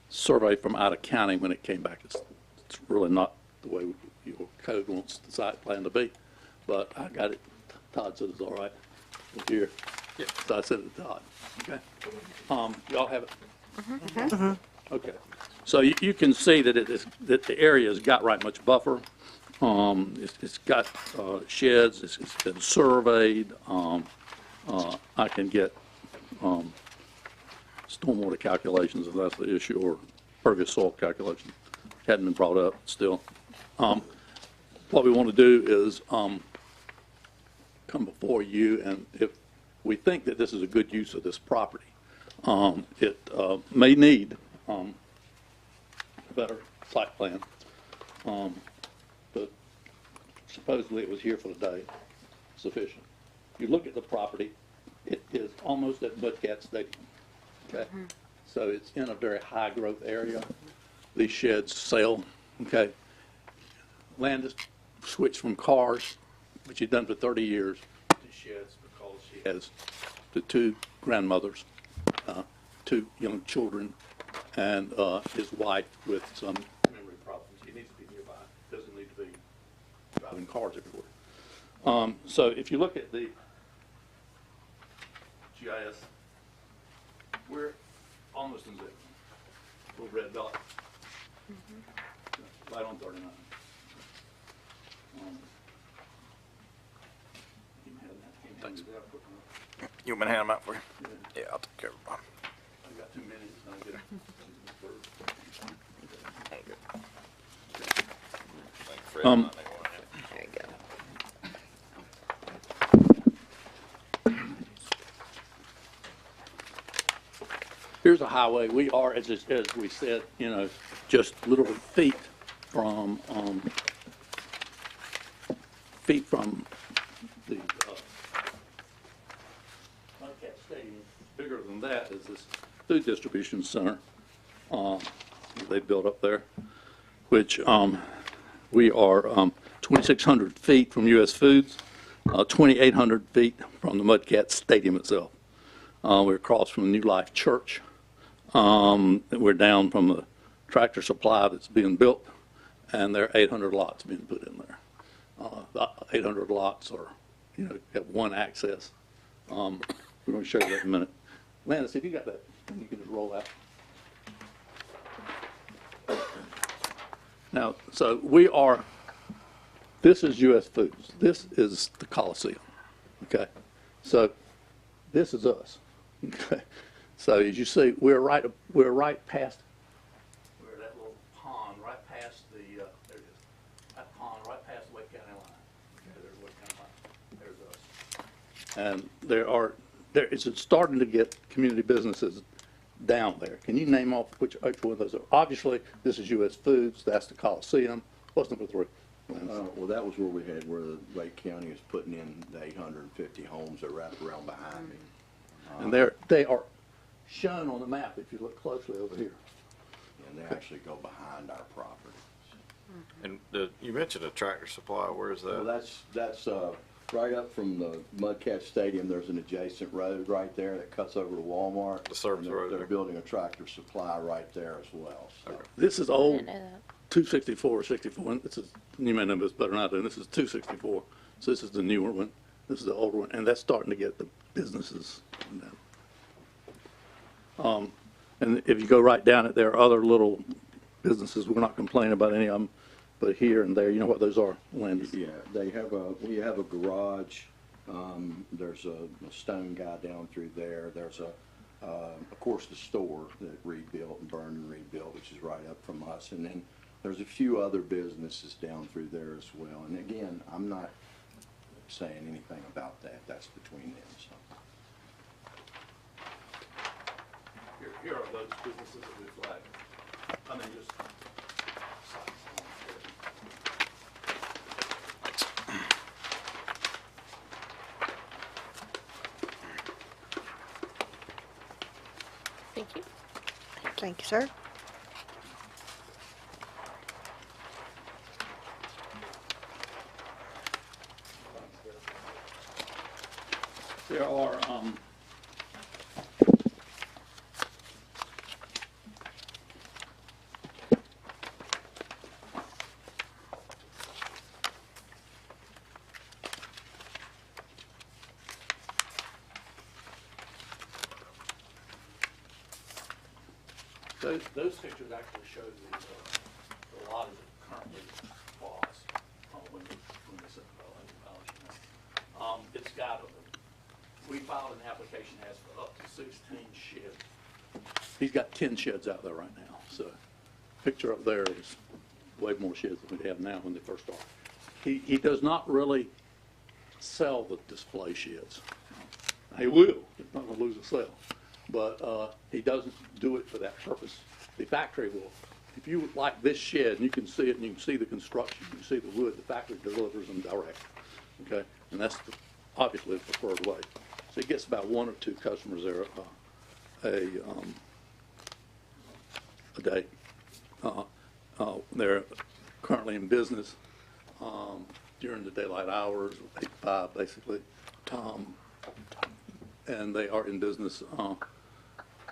survey from out of county when it came back. It's really not the way your code wants the site plan to be, but I got it. Todd said it's all right. It's here. Yeah. So I sent it to Todd. Okay. Y'all have it? Okay. So you can see that that the area has got right much buffer. It's got sheds. It's been surveyed. I can get stormwater calculations if that's the issue, or pervious soil calculations. Hadn't been brought up still. What we want to do is come before you, and if we think that this is a good use of this property, it may need a better site plan. But supposedly it was here for the day, sufficient. If you look at the property, it is almost at Mudcat Stadium, okay? So it's in a very high growth area. These sheds sell, okay? Landis switched from cars, which he'd done for 30 years, to sheds because he has the two grandmothers, 2 young children, and his wife with some memory problems. He needs to be nearby. Doesn't need to be driving cars everywhere. So if you look at the GIS, we're almost in there. Little red dot. Right on 39. Thanks. You want me to hand them out for you? Yeah, I'll take care of them. I've got 2 minutes, and I'll get them. There you go. Here's a highway. We are, as we said, just literally feet from the Mudcat Stadium. Bigger than that is this food distribution center they built up there, which we are 2,600 feet from U.S. Foods, 2,800 feet from the Mudcat Stadium itself. We're across from the New Life Church. We're down from the Tractor Supply that's being built, and there are 800 lots being put in there. The 800 lots are, have one access. We're going to show you that in a minute. Landis, if you got that, you can just roll that. Now, so this is U.S. Foods. This is the Coliseum, okay? So this is us, okay? So as you see, we're right past, we're that little pond, right past the, there it is, that pond, right past the Wake County line. Okay, there's Wake County line, there's us. And it's starting to get community businesses down there. Can you name off which one of those are? Obviously, this is U.S. Foods, that's the Coliseum. What's number 3? Well, that was where we had, where the Lake County is putting in the 850 homes that wrap around behind me. And they are shown on the map if you look closely over here. And they actually go behind our property. And you mentioned a Tractor Supply, where is Well, that? that's right up from the Mudcat Stadium. There's an adjacent road right there that cuts over to Walmart. The service and road they're there. building a Tractor Supply right there as well. So. This is old 264, 64, and this is, you may know this better than I do, and this is 264. So this is the newer one, this is the older one, and that's starting to get the businesses. And if you go right down it, there are other little businesses, we're not complaining about any of them, but here and there, you know what those are, Landon? Yeah, we have a garage, there's a stone guy down through there, there's of course, the store that rebuilt and burned and rebuilt, which is right up from us, and then there's a few other businesses down through there as well, and again, I'm not saying anything about that, that's between them, so. Here are those businesses that we flagged. I mean, just. Thank you. Thank you, sir. There are, those pictures actually show the lot as it currently was when they set the valuation. It's got we filed an application that has for up to 16 sheds. He's got 10 sheds out there right now. So picture up there is way more sheds than we have now when they first started. He does not really sell the display sheds. He will. He's not going to lose a sale. But he doesn't do it for that purpose. The factory will. If you like this shed, and you can see it, and you can see the construction, you can see the wood, the factory delivers them direct. Okay? And that's obviously the preferred way. So he gets about 1 or 2 customers there a day. They're currently in business during the daylight hours, 8 to 5 basically. And they are in business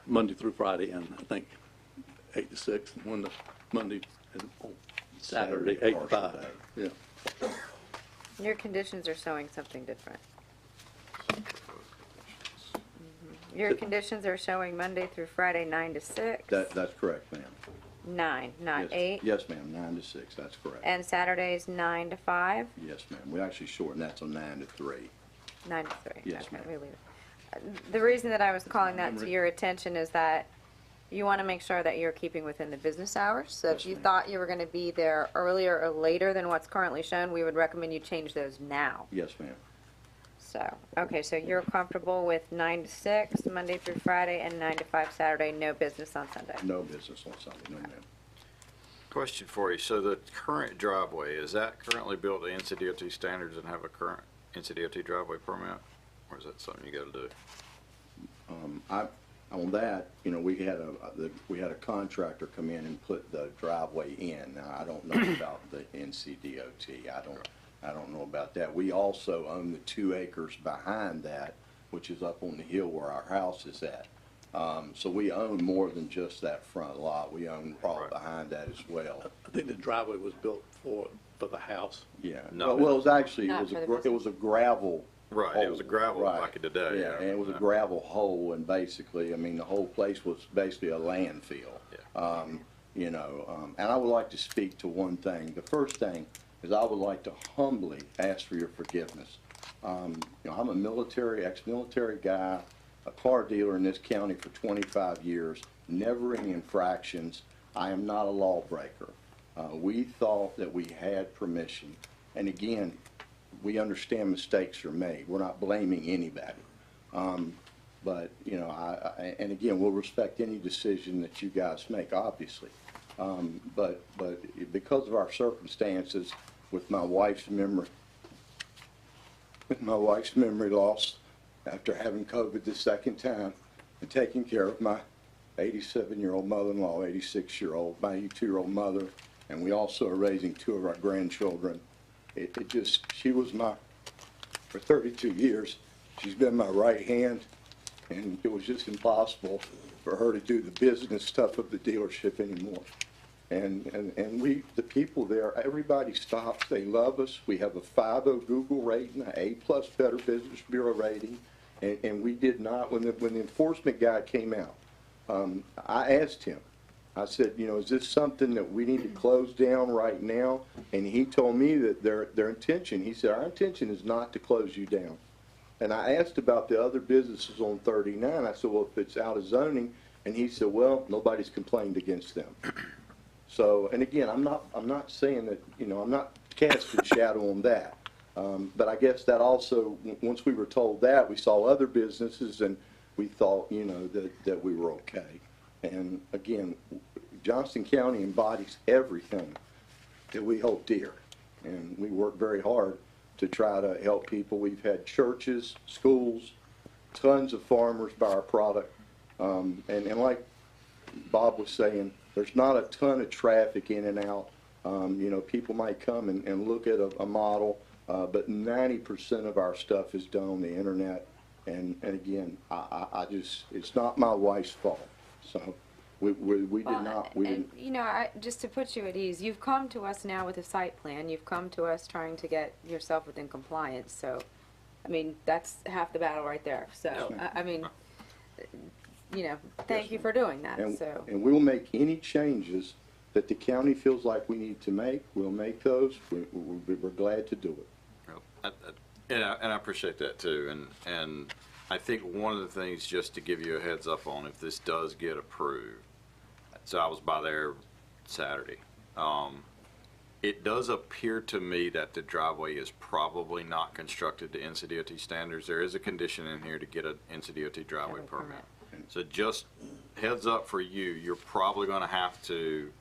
Monday through Friday, and I think 8 to 6, and when the Monday and Saturday 8 to 5. Yeah. Your conditions are showing something different. Your conditions are showing Monday through Friday, 9 to 6. That's correct, ma'am. 9, not Yes. 8. Yes, ma'am, 9 to 6, that's correct. And Saturdays, 9 to 5? Yes, ma'am. We actually shortened that to 9 to 3. 9 to 3. Yes, Okay, ma'am. we leave it. The reason that I was calling that to your attention is that you want to make sure that you're keeping within the business hours. So if you thought you were going to be there earlier or later than what's currently shown, we would recommend you change those now. Yes, ma'am. So, okay, so you're comfortable with 9 to 6, Monday through Friday, and 9 to 5 Saturday, no business on Sunday? No business on Sunday, no, ma'am. Question for you. So the current driveway, is that currently built to NCDOT standards and have a current NCDOT driveway permit? Or is that something you got to do? On that, you know, we had a contractor come in and put the driveway in. Now, I don't know about the NCDOT. I don't know about that. We also own the 2 acres behind that, which is up on the hill where our house is at. So we own more than just that front lot. We own probably behind that as well. I think the driveway was built for the house. Yeah. No. Well, it was actually, Not for the it was a gravel Right, hole. it was a gravel Right. back in the day. Yeah, and it was a gravel hole, and basically, I mean, the whole place was basically a landfill. Yeah. You know, and I would like to speak to one thing. The first thing is I would like to humbly ask for your forgiveness. You know, I'm a ex-military guy, a car dealer in this county for 25 years, never any infractions. I am not a lawbreaker. We thought that we had permission, and again, we understand mistakes are made. We're not blaming anybody. But, you know, and again, we'll respect any decision that you guys make, obviously. But because of our circumstances, with my wife's memory loss after having COVID the second time and taking care of my 87-year-old mother-in-law, 86-year-old, my 82-year-old mother, and we also are raising 2 of our grandchildren. She was for 32 years, she's been my right hand, and it was just impossible for her to do the business stuff of the dealership anymore. And the people there, everybody stops, they love us. We have a 5.0 Google rating, an A+ Better Business Bureau rating, and we did not, when the enforcement guy came out, I asked him, I said, is this something that we need to close down right now? And he told me that their intention, he said, our intention is not to close you down. And I asked about the other businesses on 39. I said, well, if it's out of zoning, and he said, well, nobody's complained against them. So, and again, I'm not saying that, I'm not casting shadow on that. But I guess that also, once we were told that, we saw other businesses and we thought, that we were okay. And again, Johnston County embodies everything that we hold dear. And we work very hard to try to help people. We've had churches, schools, tons of farmers buy our product. And like Bob was saying, there's not a ton of traffic in and out. People might come and look at a model, but 90% of our stuff is done on the internet. And again, it's not my wife's fault. So we didn't. Just to put you at ease, you've come to us now with a site plan. You've come to us trying to get yourself within compliance. So, that's half the battle right there. So, thank you for doing that. And we'll make any changes that the county feels like we need to make. We'll make those. We're glad to do it. And I appreciate that too. And I think one of the things, just to give you a heads up on, if this does get approved, so I was by there Saturday. It does appear to me that the driveway is probably not constructed to NCDOT standards. There is a condition in here to get an NCDOT driveway permit. So just heads up for you, you're probably going to have to,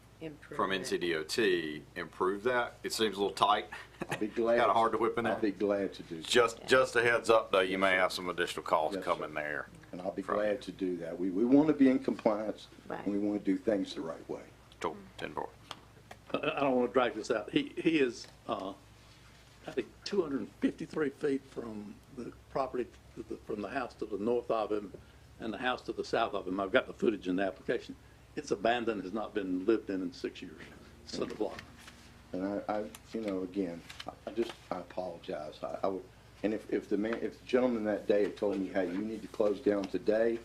from NCDOT, improve that. It seems a little tight. I'll be glad. Kind of hard to whip in there. I'll be glad to do that. Just a heads up, though, you may have some additional costs coming there. And I'll be glad to do that. We want to be in compliance, and we want to do things the right way. Cool. 10-4. I don't want to drag this out. He is, I think, 253 feet from the property, from the house to the north of him and the house to the south of him. I've got the footage in the application. It's abandoned, has not been lived in 6 years. It's on the block. And again, I apologize. And if the gentleman that day had told me, hey, you need to close down today,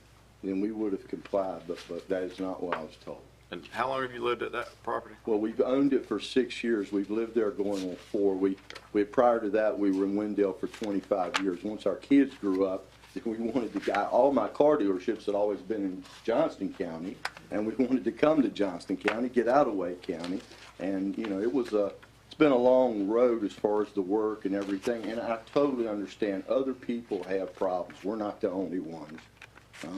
then we would have complied, but that is not what I was told. And how long have you lived at that property? Well, we've owned it for 6 years. We've lived there going on 4. Prior to that, we were in Wendell for 25 years. Once our kids grew up, we wanted to all my car dealerships had always been in Johnston County, and we wanted to come to Johnston County, get out of Wake County. And, it's been a long road as far as the work and everything, and I totally understand other people have problems. We're not the only ones. So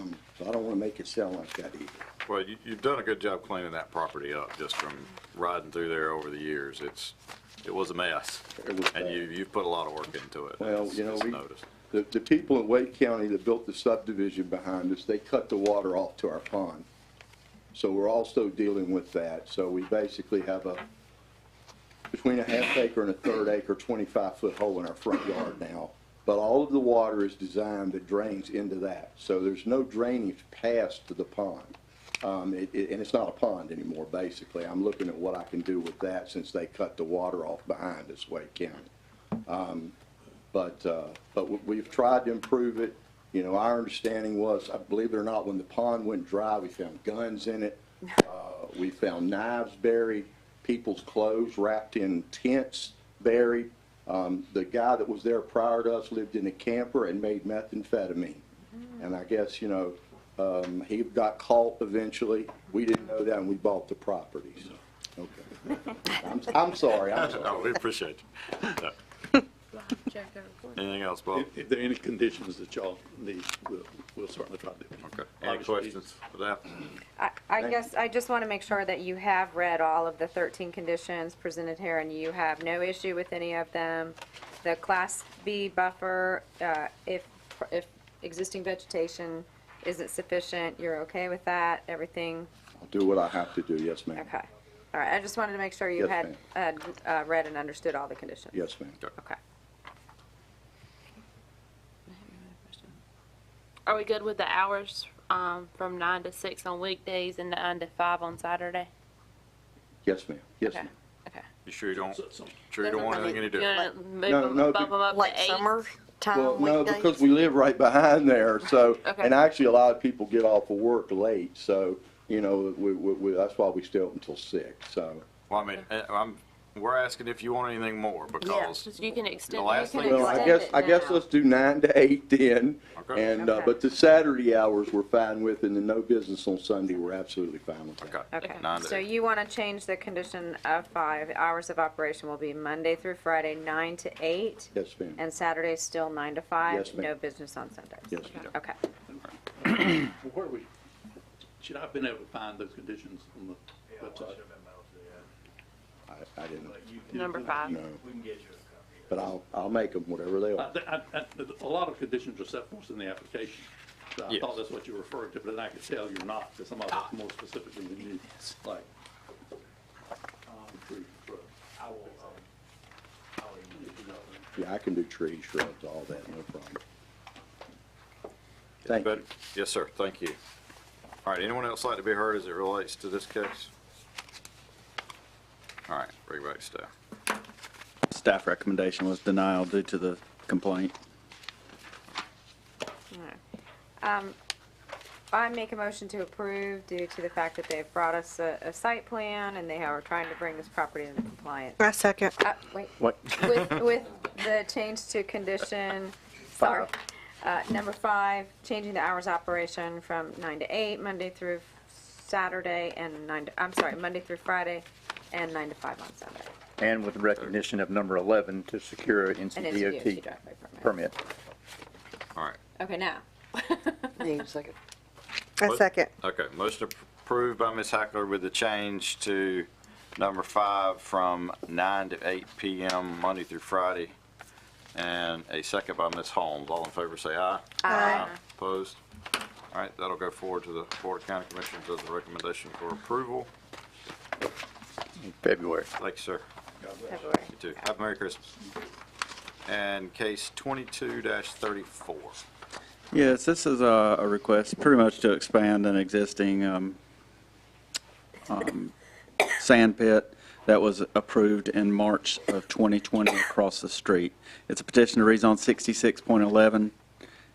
I don't want to make it sound like that either. Well, you've done a good job cleaning that property up just from riding through there over the years. It was a mess. It was and you've put a lot of work into it. Well, noticed. The people in Wake County that built the subdivision behind us, they cut the water off to our pond. So we're also dealing with that. So we basically have between a ½ acre and a 1/3 acre, 25-foot hole in our front yard now. But all of the water is designed that drains into that. So there's no drainage past to the pond. And it's not a pond anymore, basically. I'm looking at what I can do with that since they cut the water off behind us, Wake County. But we've tried to improve it. Our understanding was, I believe it or not, when the pond went dry, we found guns in it. We found knives buried, people's clothes wrapped in tents buried. The guy that was there prior to us lived in a camper and made methamphetamine. And I guess, he got caught eventually. We didn't know that, and we bought the property. So, okay. I'm sorry. No, we appreciate you. check the report. Anything else, Bob? If there are any conditions that y'all need, we'll certainly try to do. Okay. Any questions for that? I guess I just want to make sure that you have read all of the 13 conditions presented here and you have no issue with any of them. The Class B buffer, if existing vegetation isn't sufficient, you're okay with that? Everything? I'll do what I have to do, yes, ma'am. Okay. All right, I just wanted to make sure you Yes, had read and understood all the conditions. Yes, ma'am. Okay. Are we good with the hours, from 9 to 6 on weekdays and 9 to 5 on Saturday? Yes, ma'am. Yes, Okay. ma'am. Okay. You sure you don't, sure you don't want anything to do? You wanna move No, them, no, bump them up Like to 8? summer time Well, no, weekdays? because we live right behind there, so, Okay. and actually, a lot of people get off of work late, so, you know, that's why we stay up until 6, so. Well, I mean, we're asking if you want anything more, because Just you can extend. The last you thing- can Well, extend I it guess now. let's do 9 to 8 then, Okay. and, Okay. but the Saturday hours we're fine with, and the no business on Sunday, we're absolutely fine with that. Okay. Okay, 9 to so 8. you want to change the condition of 5, hours of operation will be Monday through Friday, 9 to 8, Yes, ma'am. and Saturday still 9 to 5? Yes, ma'am. No business on Sundays? Yes, ma'am. Okay. Well, where are we, should I have been able to find those conditions on the website? I didn't, Number 5. no. But I'll make them whatever they are. A lot of conditions are set forth in the application. So I Yes. thought that's what you were referring to, but then I could tell you're not, because some of it's more specifically than you, like. Tree, shrub. Yeah, I can do trees, shrubs, all that, no problem. Thank you. Yes, sir, thank you. All right, anyone else like to be heard as it relates to this case? All right, bring back staff. Staff recommendation was denial due to the complaint. I make a motion to approve due to the fact that they've brought us a site plan and they are trying to bring this property into compliance. I second. Wait. What? With the change to condition, sorry, number 5, changing the hours operation from 9 to 8, Monday through Saturday, and Monday through Friday, and 9 to 5 on Sunday. And with the recognition of number 11 to secure an And it's a NCDOT DOT driveway permit. All right. Okay, now. Need a second. I second. Okay, motion approved by Ms. Hackler with the change to number 5 from 9 to 8 p.m. Monday through Friday, and a second by Ms. Holmes. All in favor say aye. Aye. Opposed? All right, that'll go forward to the Board of County Commissioners as a recommendation for approval. In February. Thank you, sir. February. You too. Have a Merry Christmas. And case 22-34. Yes, this is a request pretty much to expand an existing sand pit that was approved in March of 2020 across the street. It's a petition to rezone 66.11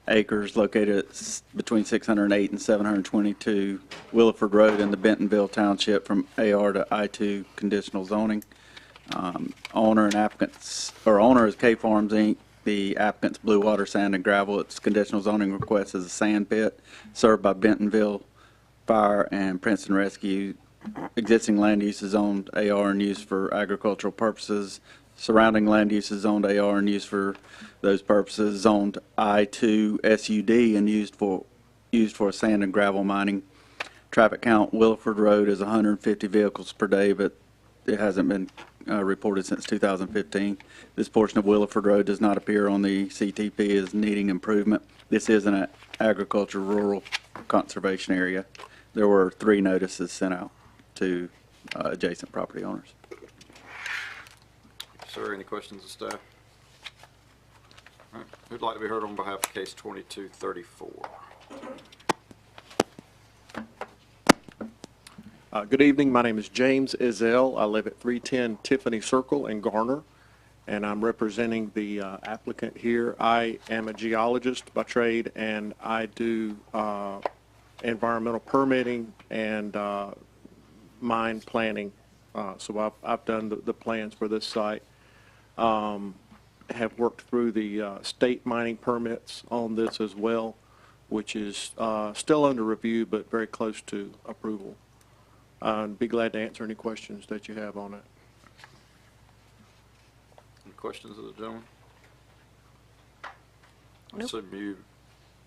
acres located between 608 and 722 Williford Road in the Bentonville Township from AR to I2 conditional zoning. Owner and applicants, or owner is K Farms Inc. The applicant's Blue Water Sand and Gravel. Its conditional zoning request is a sand pit served by Bentonville Fire and Princeton Rescue. Existing land use is zoned AR and used for agricultural purposes. Surrounding land use is zoned AR and used for those purposes. Zoned I2 SUD and used for sand and gravel mining. Traffic count, Williford Road is 150 vehicles per day, but it hasn't been reported since 2015. This portion of Williford Road does not appear on the CTP as needing improvement. This is an agriculture rural conservation area. There were 3 notices sent out to adjacent property owners. Sir, any questions of staff? All right, who'd like to be heard on behalf of case 22-34? Good evening. My name is James Izell. I live at 310 Tiffany Circle in Garner, and I'm representing the applicant here. I am a geologist by trade, and I do environmental permitting and mine planning. So I've done the plans for this site. Have worked through the state mining permits on this as well, which is still under review, but very close to approval. I'd be glad to answer any questions that you have on it. Any questions of the gentleman? I assume you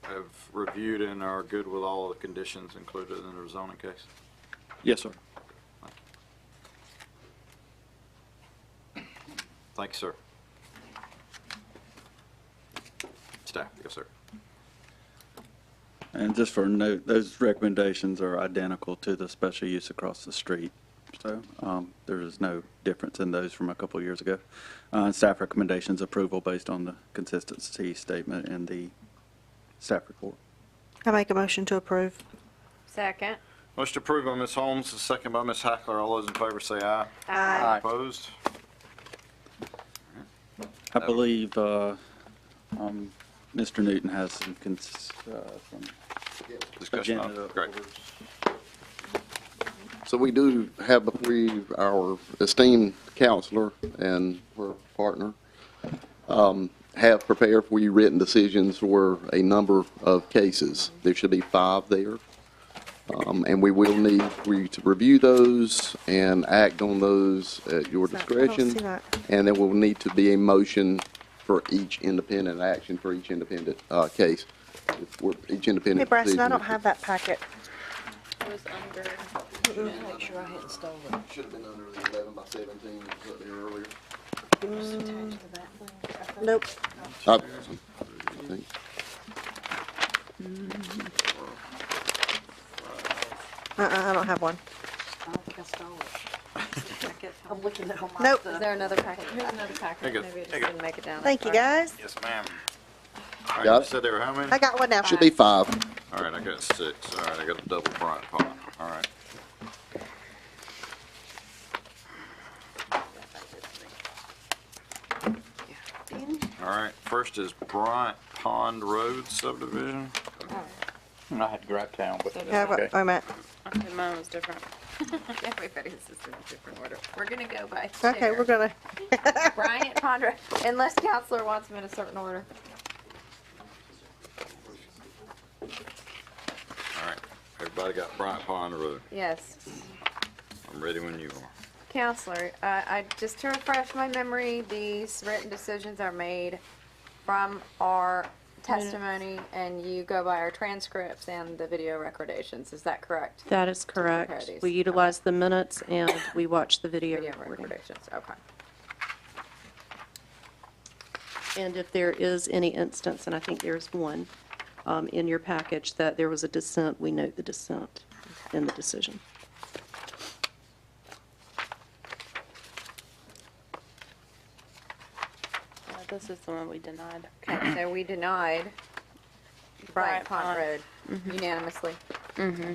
have reviewed and are good with all of the conditions included in the zoning case? Yes, sir. Thank you, sir. Staff, yes, sir. And just for a note, those recommendations are identical to the special use across the street. So there is no difference in those from a couple of years ago. Staff recommendations approval based on the consistency statement in the staff report. I make a motion to approve. Second. Motion approved by Ms. Holmes, second by Ms. Hackler. All those in favor say aye. Aye. Opposed? I believe Mr. Newton has some Discussion on agenda it. Great. orders. So we do have before you our esteemed counselor and her partner have prepared for you written decisions for a number of cases. There should be 5 there. And we will need for you to review those and act on those at your discretion. see that. And there will need to be a motion for each independent action for each independent case. For each independent Hey, Bryson, I decision. don't have that packet. It was under. Make sure I hadn't stolen it. Should have been under the 11 by 17 that was up there earlier. Nope. I I don't have one. I don't think I stole it. I'm looking at all my Nope. stuff. Is there another packet? Here's another packet. There you go. Maybe I just There you go. didn't make it down. Thank you, guys. Yes, ma'am. All right, Got you it? said there were how many? I got one now. Should be 5. All right, I got 6. All right, I got a double Bryant pot. All right. All right, first is Bryant Pond Road subdivision. I had to grab town, but Yeah, but, wait a minute. Okay, mine was different. Everybody's is in a different order. We're gonna go by Okay, chair. we're gonna, Bryant Pondra, unless counselor wants them in a certain order. All right, everybody got Bryant Pond Road. Yes. I'm ready when you are. Counselor, just to refresh my memory, these written decisions are made from our testimony, and you go by our transcripts and the video recordations. Is that correct? That is Compare correct. these. We utilize the minutes and we watch the video Video recording. recordations, okay. And if there is any instance, and I think there's one in your package, that there was a dissent, we note the dissent in the decision. This is the one we denied. Okay, so we denied Bryant Pond Road unanimously. Mm-hmm.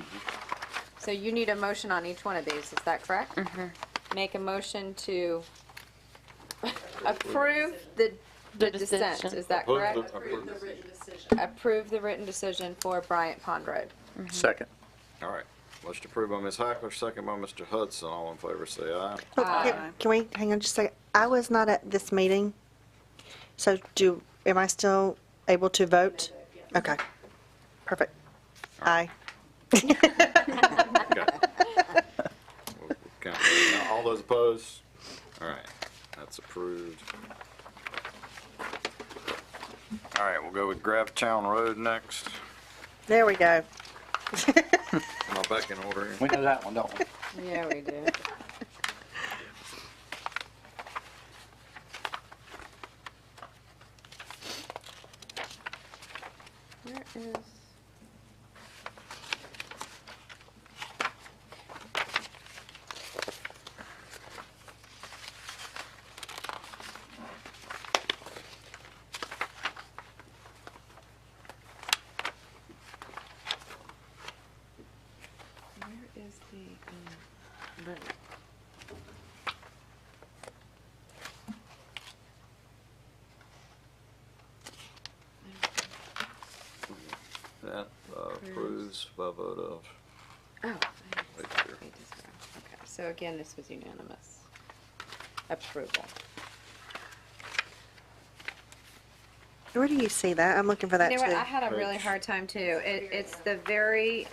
So you need a motion on each one of these, is that correct? Mm-hmm. Make a motion to approve the dissent, decision. is that correct? Approve the written decision for Bryant Pond Road. second. All right, motion approved by Ms. Hackler, second by Mr. Hudson. All in favor say aye. oh, can we, hang on just a second. I was not at this meeting, so am I still able to vote? Okay, perfect. Aye. Okay. Okay. Now, all those opposed? All right, that's approved. All right, we'll go with Gravetown Road next. There we go. Am I back in order here? We know that one, don't we? Yeah, we do. Where is? Where is the, road? That approves by vote of. Oh. Right there. Okay, so again, this was unanimous approval. Where do you see that? I'm looking for that You know what, I too. had a really hard time too. It's the very,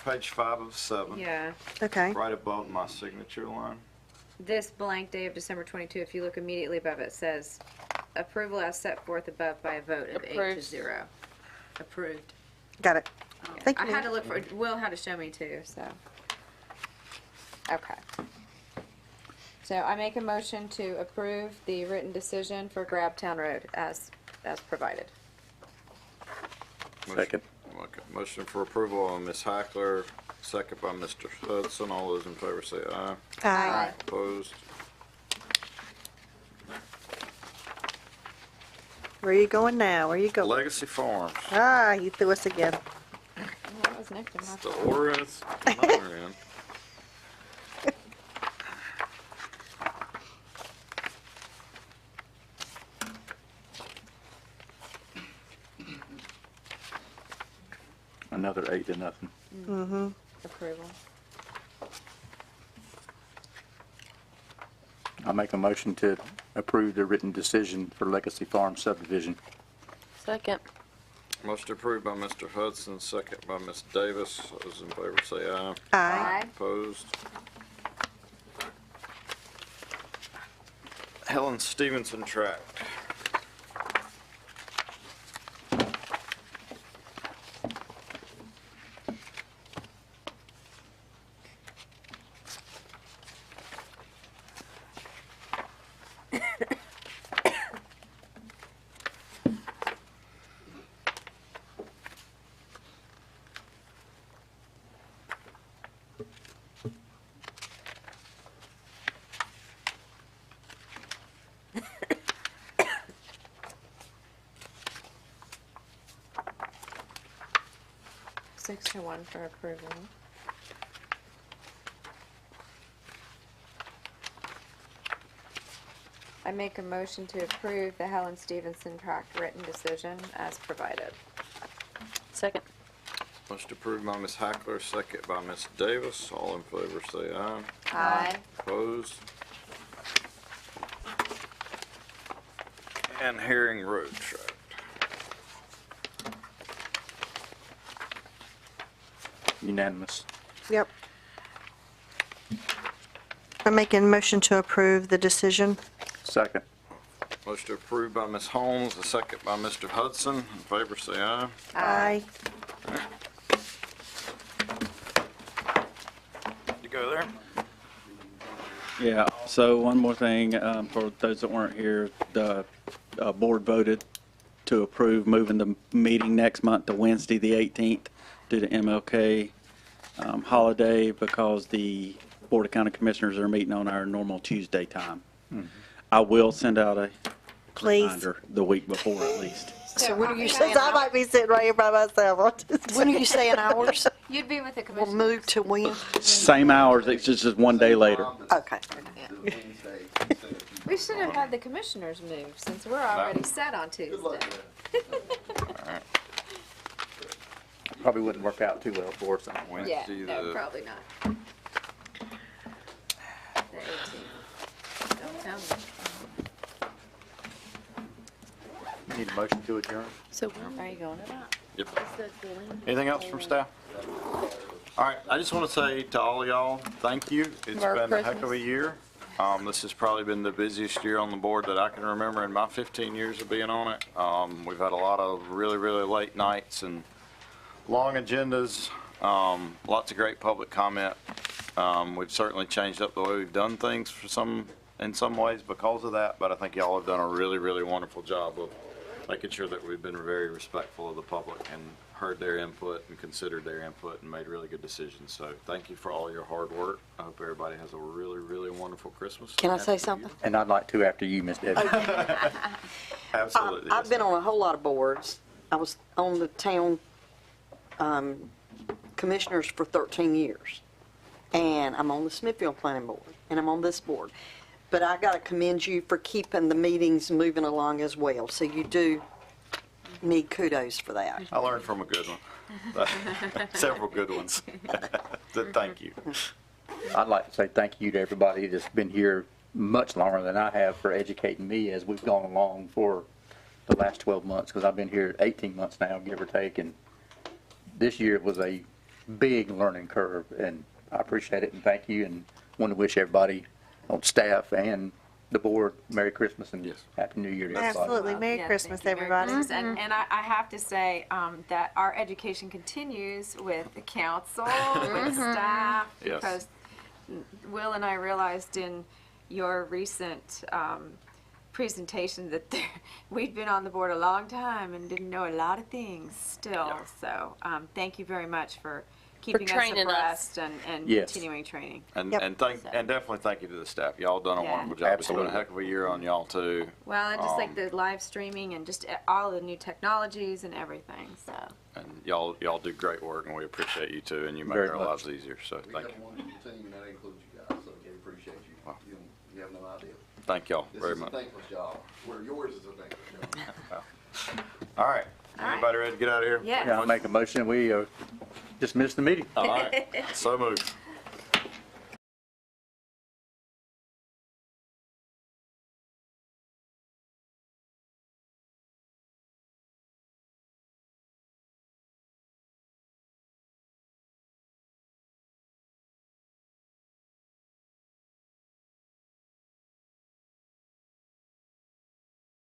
Page 5 of 7. yeah, Okay. Right above my signature line. this blank day of December 22, if you look immediately above it, says approval as set forth above by a vote of 8 to Approved. 0. Approved. Got it. Thank I you. had to look for, Will had to show me too, so. Okay. So I make a motion to approve the written decision for Grabtown Road as provided. Second. Okay, motion for approval on Ms. Hackler, second by Mr. Hudson. All those in favor say aye. Aye. Opposed? Where are you going now? Where are you going? Legacy Farms. Ah, you threw us again. That was next to my. The order is number in. Another 8-0. Mm-hmm. Approval. I make a motion to approve the written decision for Legacy Farm subdivision. Second. Motion approved by Mr. Hudson, second by Ms. Davis. Those in favor say aye. Aye. Opposed? Helen Stevenson Tract. Six to one for approval. I make a motion to approve the Helen Stevenson tract written decision as provided. Second. Motion approved by Ms. Hackler, second by Ms. Davis. All in favor say aye. Aye. Opposed? And Herring Road Tract. Unanimous. Yep. I'm making a motion to approve the decision. Second. Motion approved by Ms. Holmes, a second by Mr. Hudson. In favor say aye. Aye. You go there? Yeah, so one more thing, for those that weren't here, the board voted to approve moving the meeting next month to Wednesday, the 18th, due to MLK holiday, because the Board of County Commissioners are meeting on our normal Tuesday time. I will send out a Please. reminder the week before at least. So when are you saying? I might be sitting right here by myself. When are you saying hours? You'd be with the We'll commission. move to when? Same hours, it's just one day later. Okay. We should have had the commissioners move since we're already set on Tuesday. Probably wouldn't work out too well for us. Yeah, Wednesday, no, the probably not. The 18th. Don't tell me. Need a motion to adjourn? So where are you going to that? Yep. Is the land- Anything else from staff? All right, I just want to say to all y'all, thank you. It's Merry been a heck of a Christmas. year. This has probably been the busiest year on the board that I can remember in my 15 years of being on it. We've had a lot of really, really late nights and long agendas, lots of great public comment. We've certainly changed up the way we've done things in some ways because of that, but I think y'all have done a really, really wonderful job of making sure that we've been very respectful of the public and heard their input and considered their input and made really good decisions. So thank you for all your hard work. I hope everybody has a really, really wonderful Christmas. Can I and say Happy New something? And I'd like to after you, Ms. Debbie. Absolutely. I've been on a whole lot of boards. I was on the town commissioners for 13 years. And I'm on the Smithfield Planning Board, and I'm on this board. But I got to commend you for keeping the meetings moving along as well. So you do need kudos for that. I learned from a good one. Several good ones. So thank you. I'd like to say thank you to everybody that's been here much longer than I have for educating me as we've gone along for the last 12 months, because I've been here 18 months now, give or take, and this year was a big learning curve, and I appreciate it and thank you, and want to wish everybody on staff and the board Merry Christmas and Happy New Year to everybody. Absolutely. Merry Christmas, everybody. And I have to say that our education continues with the council, with staff, Yes. because Will and I realized in your recent presentation that we'd been on the board a long time and didn't know a lot of things still. So thank you very much for keeping us training abreast and Yes. continuing training. And definitely thank you to the staff. Y'all done a Yeah. wonderful job. It's been a Absolutely. heck of a year on y'all too. Well, and just like the live streaming and just all the new technologies and everything, so. And y'all do great work, and we appreciate you too, and you make Very our much. lives easier, so We thank have you. one in your team, and that includes you guys, so we appreciate you. You have no idea. Thank y'all This very is a much. thankless job, where yours is a thankless job. All right, anybody ready to get out of here? Yes. Yeah, I'll make a motion, we dismiss the meeting. All right, so moved.